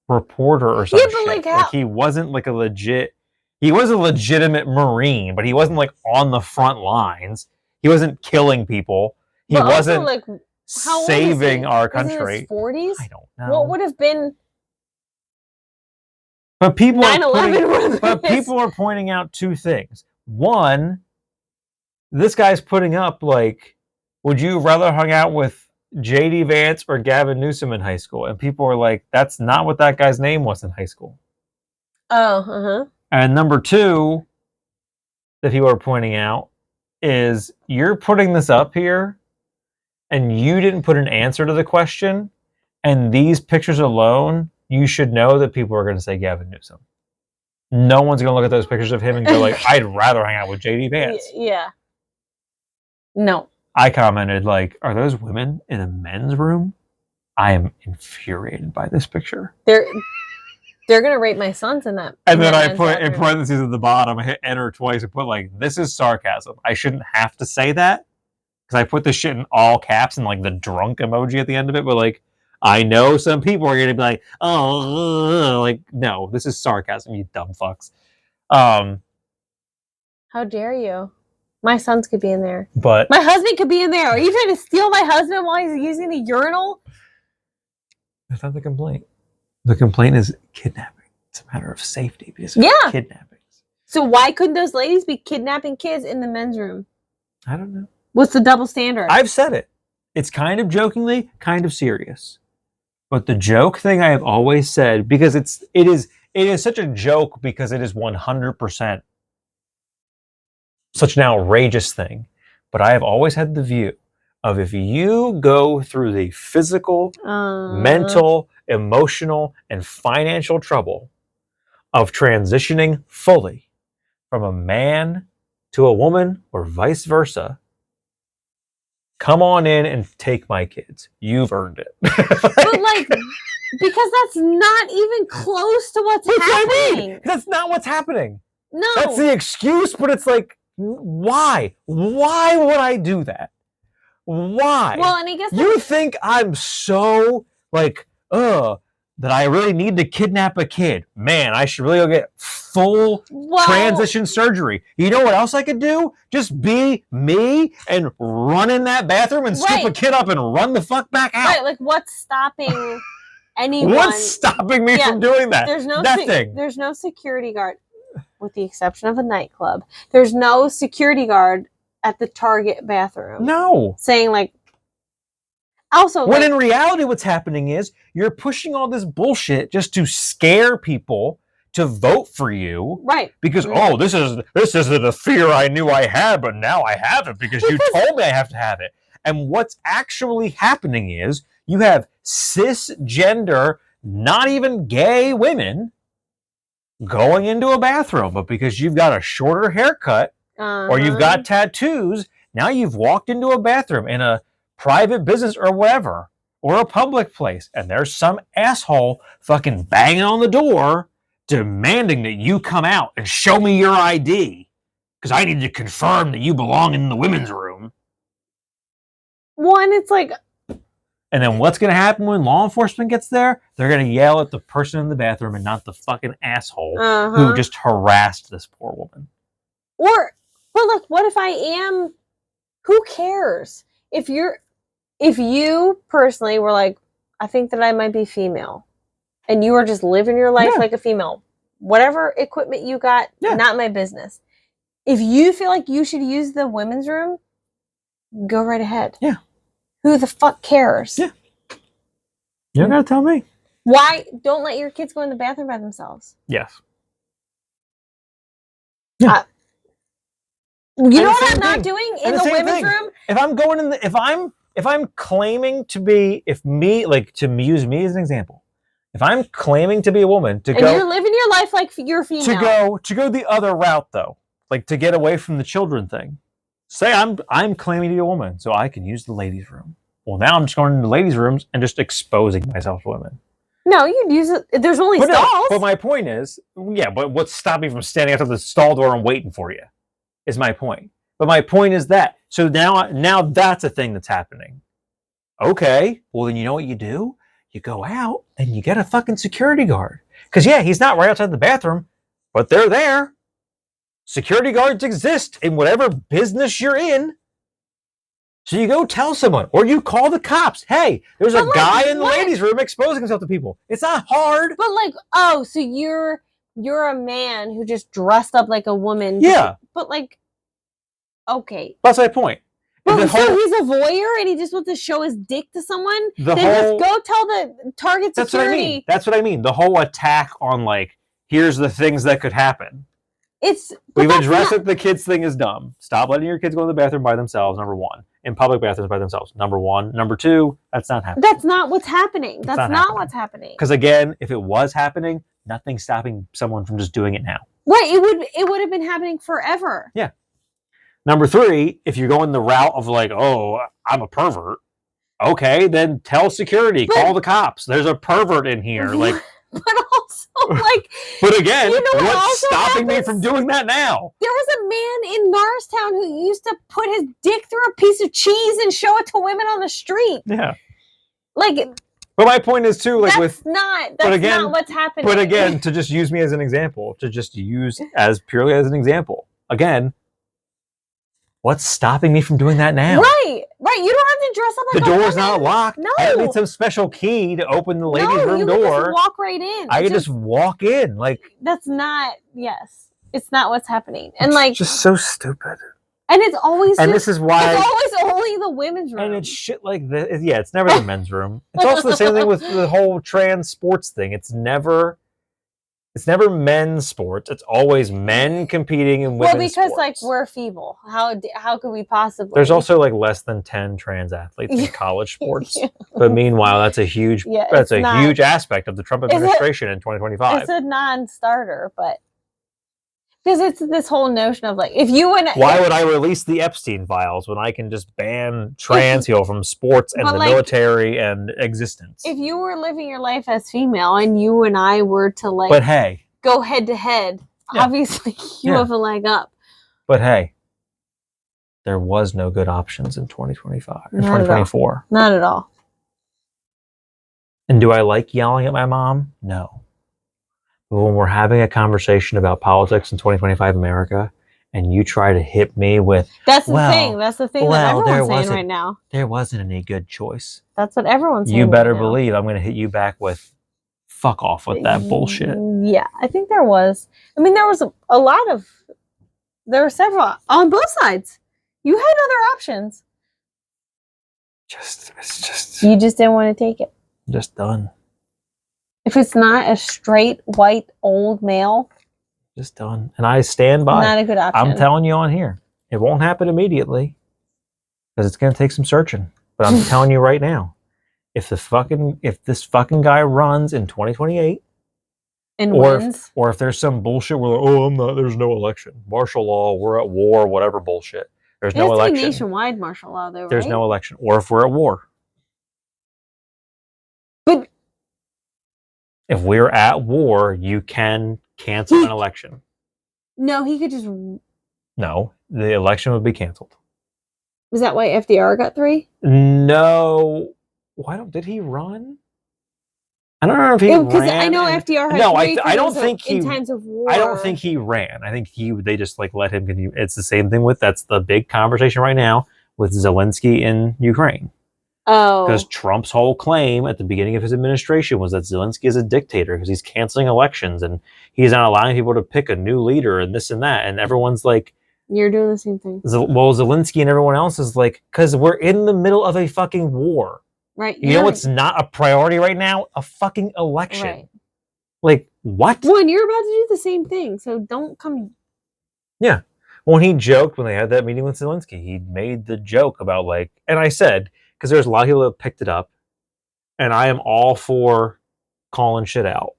reporter or something. Yeah, but like he wasn't like a legit... He was a legitimate Marine, but he wasn't like on the front lines. He wasn't killing people. He wasn't like, saving our country. Was he in his 40s? I don't know. What would have been... But people are pointing out two things. One, this guy's putting up like, would you rather hung out with JD Vance or Gavin Newsom in high school? And people are like, that's not what that guy's name was in high school. Oh, uh-huh. And number two, that people are pointing out, is you're putting this up here and you didn't put an answer to the question, and these pictures alone, you should know that people are going to say Gavin Newsom. No one's going to look at those pictures of him and go like, I'd rather hang out with JD Vance. Yeah. No. I commented like, are those women in a men's room? I am infuriated by this picture. They're going to rape my sons in that. And then I put in parentheses at the bottom, I hit enter twice and put like, this is sarcasm. I shouldn't have to say that because I put this shit in all caps and like the drunk emoji at the end of it, but like, I know some people are going to be like, oh, like, no, this is sarcasm, you dumb fucks. How dare you? My sons could be in there. But my husband could be in there. Are you trying to steal my husband while he's using the urinal? That's not the complaint. The complaint is kidnapping. It's a matter of safety because of kidnappings. So why couldn't those ladies be kidnapping kids in the men's room? I don't know. What's the double standard? I've said it. It's kind of jokingly, kind of serious. But the joke thing I have always said, because it is such a joke because it is 100% such an outrageous thing. But I have always had the view of if you go through the physical, mental, emotional, and financial trouble of transitioning fully from a man to a woman or vice versa, come on in and take my kids. You've earned it. But like, because that's not even close to what's happening. That's not what's happening. No. That's the excuse, but it's like, why? Why would I do that? Why? Well, and I guess you think I'm so like, that I really need to kidnap a kid. Man, I should really go get full transition surgery. You know what else I could do? Just be me and run in that bathroom and scoop a kid up and run the fuck back out. Right, like what's stopping anyone? What's stopping me from doing that? There's no nothing. There's no security guard, with the exception of a nightclub. There's no security guard at the Target bathroom. No. Saying like, also, when in reality, what's happening is you're pushing all this bullshit just to scare people to vote for you, right? Because this isn't a fear I knew I had, but now I have it because you told me I have to have it. And what's actually happening is you have cisgender, not even gay women going into a bathroom, but because you've got a shorter haircut or you've got tattoos, now you've walked into a bathroom in a private business or whatever, or a public place, and there's some asshole fucking banging on the door demanding that you come out and show me your ID because I need to confirm that you belong in the women's room. One, it's like, and then what's going to happen when law enforcement gets there? They're going to yell at the person in the bathroom and not the fucking asshole who just harassed this poor woman. But look, what if I am? Who cares? If you personally were like, I think that I might be female, and you are just living your life like a female, whatever equipment you got, not my business. If you feel like you should use the women's room, go right ahead. Yeah. Who the fuck cares? Yeah. You don't gotta tell me. Why don't let your kids go in the bathroom by themselves? Yes. Yeah. You know what I'm not doing in the women's room? If I'm going in if I'm claiming to be, to use me as an example, if I'm claiming to be a woman and you're living your life like you're female, to go the other route though, like to get away from the children thing. Say I'm claiming to be a woman, so I can use the ladies' room. Well, now I'm just going into ladies' rooms and just exposing myself to women. No, you'd use it. There's only stalls. No, but my point is, but what's stopping me from standing outside the stall door and waiting for you? Is my point. But my point is that. So now that's a thing that's happening. Okay, well then you know what you do? You go out and you get a fucking security guard. Because he's not right outside the bathroom, but they're there. Security guards exist in whatever business you're in. So you go tell someone, or you call the cops. Hey, there's a guy in the ladies' room exposing himself to people. It's not hard. But so you're a man who just dressed up like a woman. Yeah. But okay. That's my point. So he's a voyeur and he just wants to show his dick to someone? Just go tell the Target security. That's what I mean. The whole attack on here's the things that could happen. We've addressed that the kids thing is dumb. Stop letting your kids go to the bathroom by themselves, number one. In public bathrooms by themselves, number one. Number two, that's not happening. That's not what's happening. That's not what's happening. Because again, if it was happening, nothing's stopping someone from just doing it now. Right. It would have been happening forever. Yeah. Number three, if you're going the route of I'm a pervert, okay, then tell security, call the cops. There's a pervert in here. But also, but again, what's stopping me from doing that now? There was a man in Norristown who used to put his dick through a piece of cheese and show it to women on the street. Yeah. But my point is too, that's not what's happening. But again, to just use me as an example, purely as an example, again, what's stopping me from doing that now? Right. You don't have to dress up like the door's not locked. No. I don't need some special key to open the ladies' room door. Can just walk right in. I can just walk in. That's not. Yes, it's not what's happening. And it's just so stupid. And it's always. And this is why it's always only the women's room. And it's shit like this. Yeah, it's never the men's room. It's also the same thing with the whole trans sports thing. It's never men's sports. It's always men competing in women's sports. Well, because we're feeble. How could we possibly? There's also less than 10 trans athletes in college sports. Yeah. But meanwhile, that's a huge huge aspect of the Trump administration in 2025. It's a non-starter, but Because it's this whole notion of like, if you and why would I release the Epstein files when I can just ban trans people from sports and the military and existence? If you were living your life as female and you and I were to like, but hey, go head to head, obviously you have a leg up. But hey, there was no good options in 2025 or 2024. Not at all. And do I like yelling at my mom? No. But when we're having a conversation about politics in 2025 America, and you try to hit me with... That's the thing. That's the thing that everyone's saying right now. There wasn't any good choice. That's what everyone's saying. You better believe I'm going to hit you back with fuck off with that bullshit. Yeah, I think there was. I mean, there was a lot of... There were several on both sides. You had other options. It's just... You just didn't want to take it. Just done. If it's not a straight, white, old male... Just done. And I stand by. Not a good option. I'm telling you on here. It won't happen immediately. Because it's going to take some searching. But I'm telling you right now. If this fucking guy runs in 2028... And wins. Or if there's some bullshit where, there's no election. Martial law, we're at war, whatever bullshit. There's no election. It's nationwide martial law, though, right? There's no election. Or if we're at war. But if we're at war, you can cancel an election. No, he could just... No, the election would be canceled. Was that why FDR got 3? No. Did he run? I don't know if he ran. Because I know FDR had I don't think he... in times of war. I don't think he ran. I think they just like let him continue. It's the same thing with... That's the big conversation right now with Zelensky in Ukraine. Oh. Because Trump's whole claim at the beginning of his administration was that Zelensky is a dictator because he's canceling elections and he's not allowing people to pick a new leader and this and that. And everyone's like... You're doing the same thing. Well, Zelensky and everyone else is like... Because we're in the middle of a fucking war. Right. You know what's not a priority right now? A fucking election. Right. Like, what? Well, and you're about to do the same thing, so don't come... Yeah. When he joked, when they had that meeting with Zelensky, he made the joke about like... And I said... Because there's a lot of people that picked it up. And I am all for calling shit out.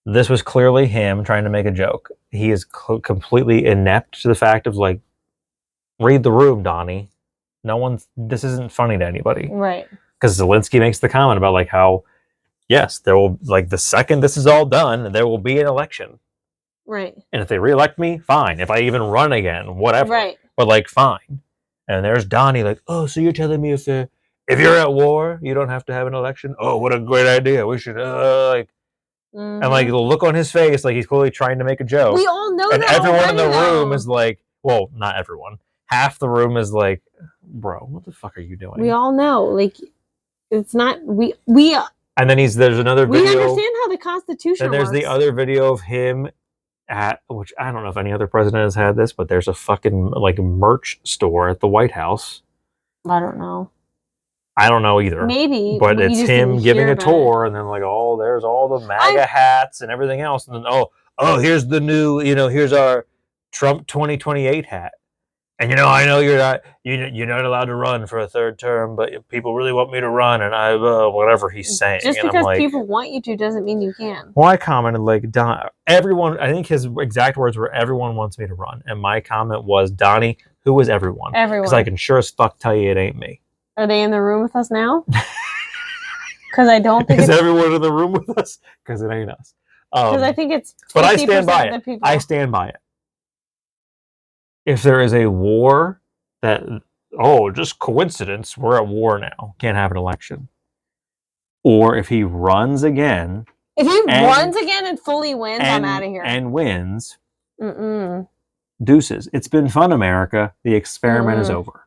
This was clearly him trying to make a joke. He is completely inept to the fact of like, read the room, Donnie. This isn't funny to anybody. Right. Because Zelensky makes the comment about like how, yes, there will, like the second this is all done, there will be an election. Right. And if they reelect me, fine. If I even run again, whatever. Right. But like, fine. And there's Donnie like, oh, so you're telling me if you're at war, you don't have to have an election? Oh, what a great idea. We should, like... Mm-hmm. And like the look on his face, like he's clearly trying to make a joke. We all know and that. And everyone in the room is like, well, not everyone. Half the room is like, bro, what the fuck are you doing? We all know, like, it's not we. And then there's another video. We understand how the Constitution. And there's the other video of him at, which I don't know if any other president has had this, but there's a fucking like merch store at the White House. I don't know. I don't know either. Maybe. But it's him giving a tour, and then like, oh, there's all the MAGA hats and everything else. And then, oh, here's the new, here's our Trump 2028 hat. And I know you're not allowed to run for a third term, but people really want me to run, and I whatever he's saying. Just and because people want you to doesn't mean you can. Well, I commented like, everyone. I think his exact words were, "Everyone wants me to run," and my comment was, "Donnie, who is everyone?" Everyone. Because I can sure as fuck tell you it ain't me. Are they in the room with us now? Because I don't think is everyone in the room with us? Because it ain't us. Because I think it's. But I stand by it. I stand by it. If there is a war that, just coincidence, we're at war now, can't have an election. Or if he runs again. If he runs again and fully wins, I'm out of here. And wins. Deuces. It's been fun, America. The experiment is over.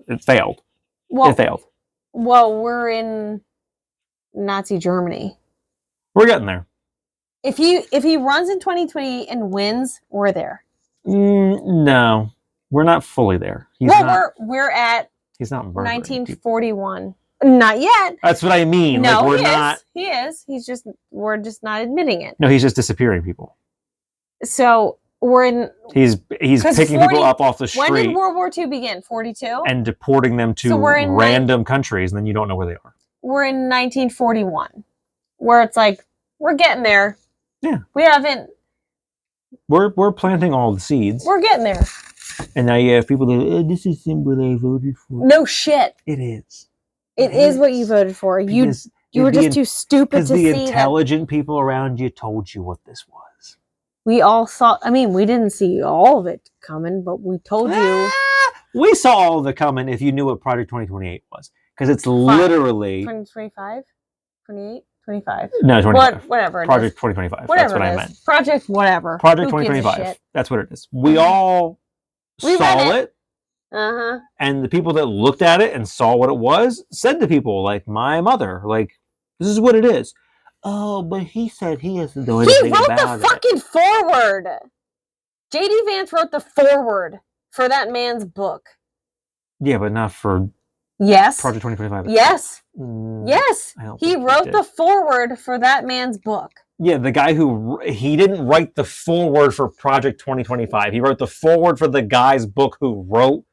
It failed. Well, it failed. Well, we're in Nazi Germany. We're getting there. If he runs in 2020 and wins, we're there. No, we're not fully there. We're at. He's not 1941. Not yet. That's what I mean. No, like, we're not. He is. We're just not admitting it. No, he's just disappearing people. So we're in. He's picking people up off the street. When did World War II begin? 42. And deporting them to random countries, and then you don't know where they are. We're in 1941, where it's like we're getting there. Yeah. We haven't. We're planting all the seeds. We're getting there. And now you have people that this is what I voted for. No shit. It is. It is what you voted for. You were just too stupid to see that. Because the intelligent people around you told you what this was. We all saw. I mean, we didn't see all of it coming, but we told you. We saw all of it coming if you knew what Project 2028 was. Because it's literally 2025, 28, 25. No, 25. Whatever. Project 2025. Whatever that's what I meant. Project whatever. Project 2025. That's what it is. We all saw it. Uh-huh. And the people that looked at it and saw what it was said to people like my mother, like, this is what it is. Oh, but he said he hasn't done anything about it. He wrote the fucking foreword. J.D. Vance wrote the foreword for that man's book. Yeah, but not for Project 2025. Yes. Yes. He wrote the foreword for that man's book. Yeah, the guy he didn't write the foreword for Project 2025. He wrote the foreword for the guy's book who wrote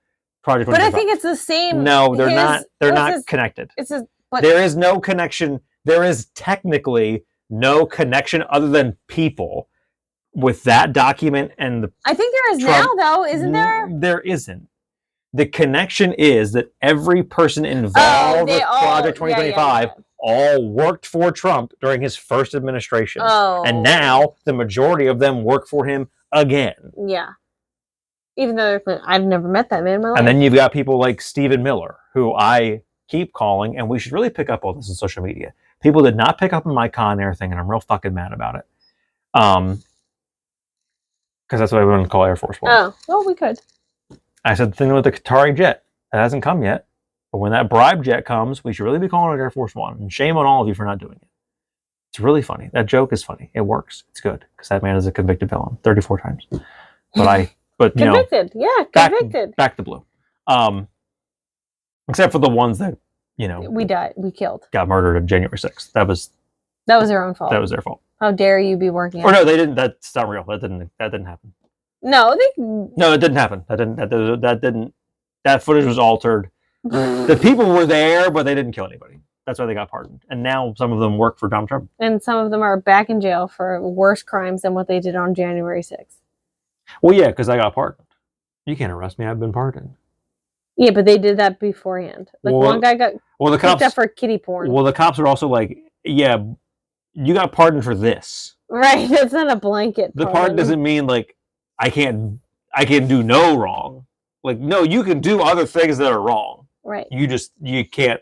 Project 2025. But I think it's the same. No, they're not. They're not connected. There is no connection. There is technically no connection other than people with that document and the. I think there is now, though, isn't there? There isn't. The connection is that every person involved with Project 2025 all worked for Trump during his first administration. Oh. And now the majority of them work for him again. Yeah. Even though I've never met that man in my life. And then you've got people like Stephen Miller, who I keep calling, and we should really pick up all this on social media. People did not pick up on my Con Air thing, and I'm real fucking mad about it. Because that's what I wanted to call Air Force One. Oh, well, we could. I said the thing with the Qatari jet. It hasn't come yet. But when that bribe jet comes, we should really be calling it Air Force One. And shame on all of you for not doing it. It's really funny. That joke is funny. It works. It's good. Because that man is a convicted felon 34 times. But convicted. Yeah, convicted. Back to blue. Except for the ones that, we killed. Got murdered on January 6th. That was their own fault. That was their fault. How dare you be working? Or no, they didn't. That's not real. That didn't happen. No, it didn't happen. That didn't. That footage was altered. The people were there, but they didn't kill anybody. That's why they got pardoned. And now some of them work for Donald Trump. And some of them are back in jail for worse crimes than what they did on January 6th. Well, yeah, because I got pardoned. You can't arrest me. I've been pardoned. Yeah, but they did that beforehand. One guy got picked up for kitty porn. Well, the cops are also like, yeah, you got pardoned for this. Right. That's not a blanket. The pardon doesn't mean like I can't do no wrong. Like, no, you can do other things that are wrong. Right. You can't.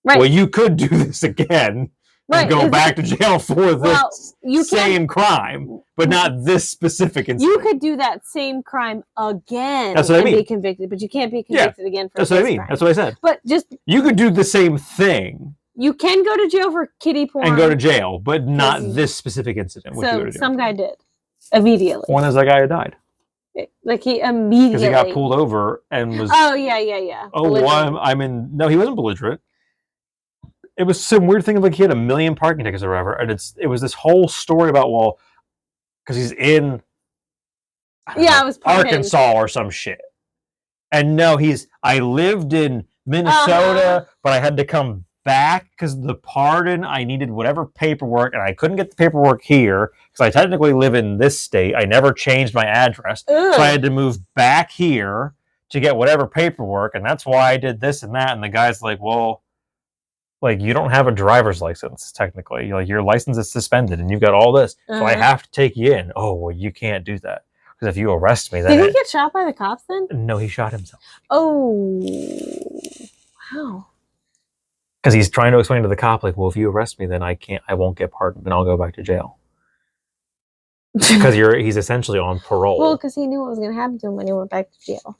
Right. Well, you could do this again and go back to jail for this same crime, but not this specific incident. You could do that same crime again That's what I mean. Be convicted, but you can't be convicted again for That's what I mean. Crime. That's what I said. But you could do the same thing. You can go to jail for kitty porn. And go to jail, but not this specific incident. So some guy did. Immediately. One is that guy who died. Like he immediately. Because he got pulled over and was. Oh, yeah. Oh, well, no, he wasn't belligerent. It was some weird thing like he had 1 million parking tickets or whatever. And it was this whole story about, because he's in Arkansas or some shit. And no, I lived in Minnesota, but I had to come back because of the pardon. I needed whatever paperwork, and I couldn't get the paperwork here because I technically live in this state. I never changed my address. Ugh. So I had to move back here to get whatever paperwork, and that's why I did this and that. And the guy's like, well, like, you don't have a driver's license, technically. Like, your license is suspended, and you've got all this. So I have to take you in. Oh, well, you can't do that. Because if you arrest me, then... Did he get shot by the cops then? No, he shot himself. Oh. Wow. Because he's trying to explain to the cop, like, well, if you arrest me, then I won't get pardoned, and I'll go back to jail. Because he's essentially on parole. Well, because he knew what was going to happen to him when he went back to jail.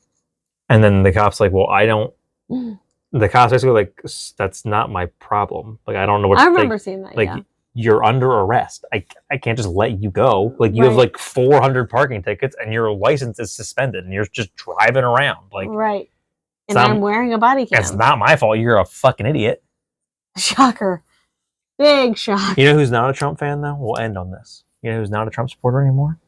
And then the cop's like, well, I don't... The cop's basically like, that's not my problem. Like, I don't know what... I remember seeing that, like, you're under arrest. I can't just let you go. Like, you have, like, 400 parking tickets, and your license is suspended, and you're just driving around. Like, right. And I'm wearing a body cam. It's not my fault. You're a fucking idiot. Shocker. Big shock. You know who's not a Trump fan, though? We'll end on this. You know who's not a Trump supporter anymore?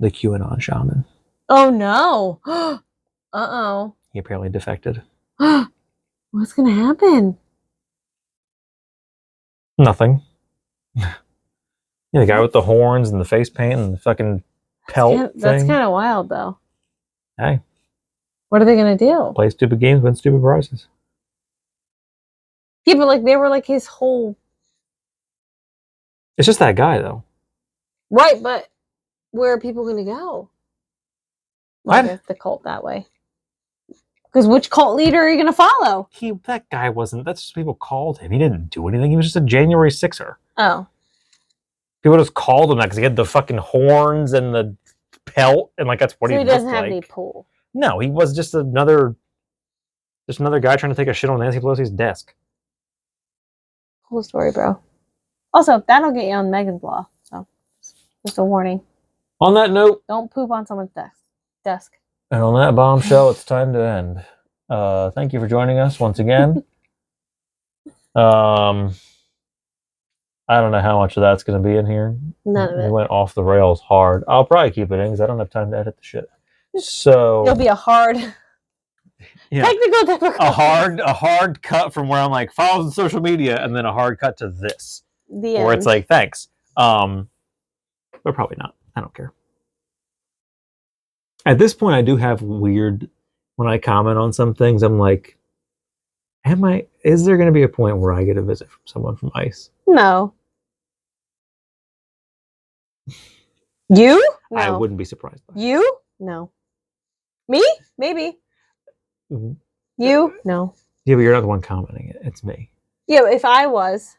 The QAnon shaman. Oh, no. Uh-oh. He apparently defected. What's going to happen? Nothing. Yeah, the guy with the horns and the face paint and the fucking pelt That's thing. kind of wild, though. Hey. What are they going to do? Play stupid games, win stupid prizes. Yeah, but like they were like his whole... It's just that guy, though. Right, but where are people going to go? What? Like the cult that way. Because which cult leader are you going to follow? That guy wasn't. That's just people called him. He didn't do anything. He was just a January 6er. Oh. People just called him that because he had the fucking horns and the pelt, and like that's what he looked like. So he doesn't have any pull. No, he was just another guy trying to take a shit on Nancy Pelosi's desk. Cool story, bro. Also, that'll get you on Megan's Law. So, just a warning. On that note, don't poop on someone's desk. And on that bombshell, it's time to end. Thank you for joining us once again. I don't know how much of that's going to be in here. None of it. We went off the rails hard. I'll probably keep it in because I don't have time to edit the shit. So it'll be a hard, technical difficulty. A hard cut from where I'm like, follow us on social media, and then a hard cut to this. Where it's like, thanks. But probably not. I don't care. At this point, I do have weird, when I comment on some things, I'm like, is there going to be a point where I get a visit from someone from ICE? No. You? No. I wouldn't be surprised. You? No. Me? Maybe. You? No. Yeah, but you're not the one commenting it. It's me. Yeah, if I was,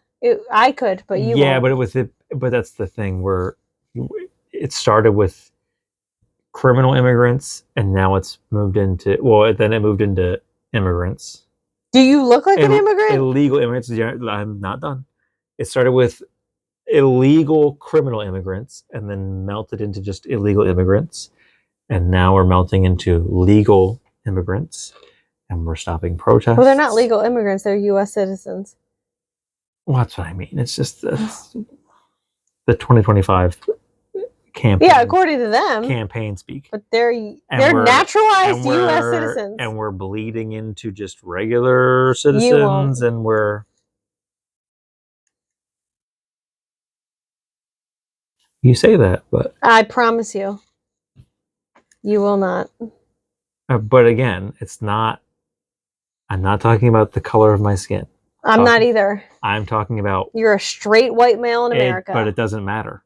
I could, but you won't. But that's the thing where it started with criminal immigrants, and now it's moved into, then it moved into immigrants. Do you look like an immigrant? Illegal immigrants. I'm not done. It started with illegal criminal immigrants and then melted into just illegal immigrants. And now we're melting into legal immigrants, and we're stopping protests. Well, they're not legal immigrants. They're U.S. citizens. Well, that's what I mean. It's just the 2025 campaign. Yeah, according to them. Campaign speak. But they're naturalized U.S. citizens. And we're bleeding into just regular citizens, and we're... You say that, but... I promise you. You will not. But again, it's not... I'm not talking about the color of my skin. I'm not either. I'm talking about... You're a straight white male in America. But it doesn't matter.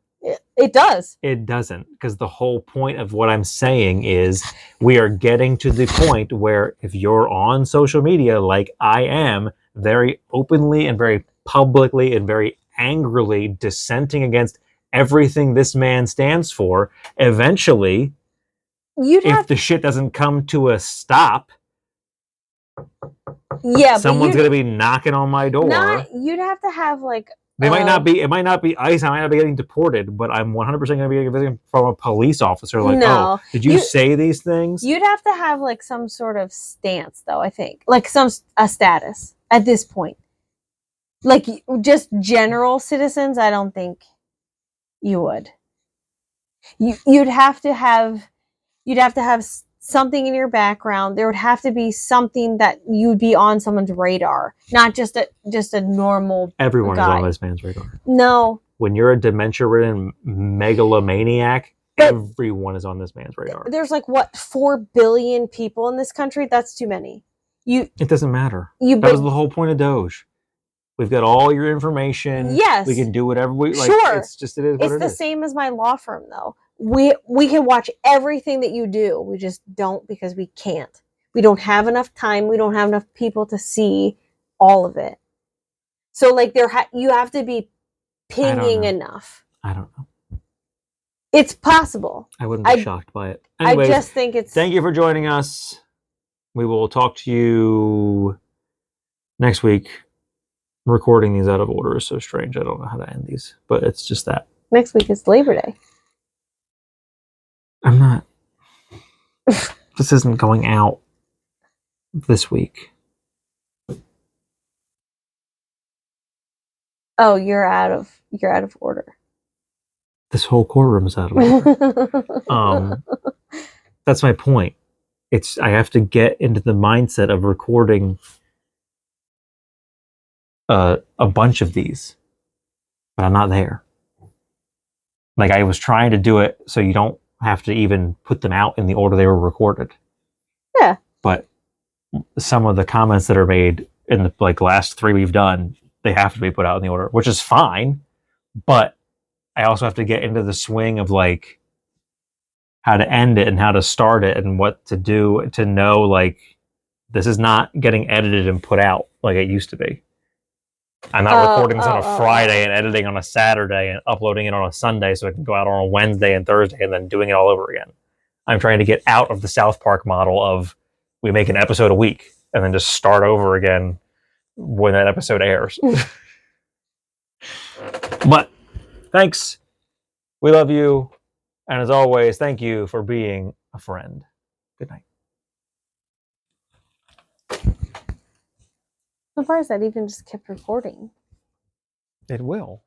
It does. It doesn't, because the whole point of what I'm saying is we are getting to the point where if you're on social media like I am, very openly and very publicly and very angrily dissenting against everything this man stands for, eventually, if the shit doesn't come to a stop, someone's going to be knocking on my door. You'd have to have like... It might not be ICE. I might not be getting deported, but I'm 100% going to be getting a visit from a police officer. Like, oh, did you say these things? You'd have to have like some sort of stance, though. I think like a status at this point. Like just general citizens, I don't think you would. You'd have to have something in your background. There would have to be something that you'd be on someone's radar, not just a normal Everyone guy. is on this man's radar. No. When you're a dementia-ridden megalomaniac, everyone is on this man's radar. There's like 4 billion people in this country. That's too many. It doesn't matter. That was the whole point of Doge. We've got all your information. Yes. We can do whatever we like. Sure. It's the same as my law firm, though. We can watch everything that you do. We just don't because we can't. We don't have enough time. We don't have enough people to see all of it. So like you have to be pinging enough. I don't know. It's possible. I wouldn't be shocked by it. Anyways, I just think it's... Thank you for joining us. We will talk to you next week. Recording these out of order is so strange. I don't know how to end these, but it's just that. Next week is Labor Day. I'm not. This isn't going out this week. Oh, you're out of order. This whole courtroom is out of order. That's my point. I have to get into the mindset of recording a bunch of these, but I'm not there. Like I was trying to do it so you don't have to even put them out in the order they were recorded. Yeah. But some of the comments that are made in the like last 3 we've done, they have to be put out in the order, which is fine. But I also have to get into the swing of like how to end it and how to start it and what to do to know like this is not getting edited and put out like it used to be. I'm not recording this on a Friday and editing on a Saturday and uploading it on a Sunday so it can go out on a Wednesday and Thursday and then doing it all over again. I'm trying to get out of the South Park model of we make an episode a week and then just start over again when that episode airs. But thanks. We love you. And as always, thank you for being a friend. Good night. I'm surprised that even just kept recording. It will.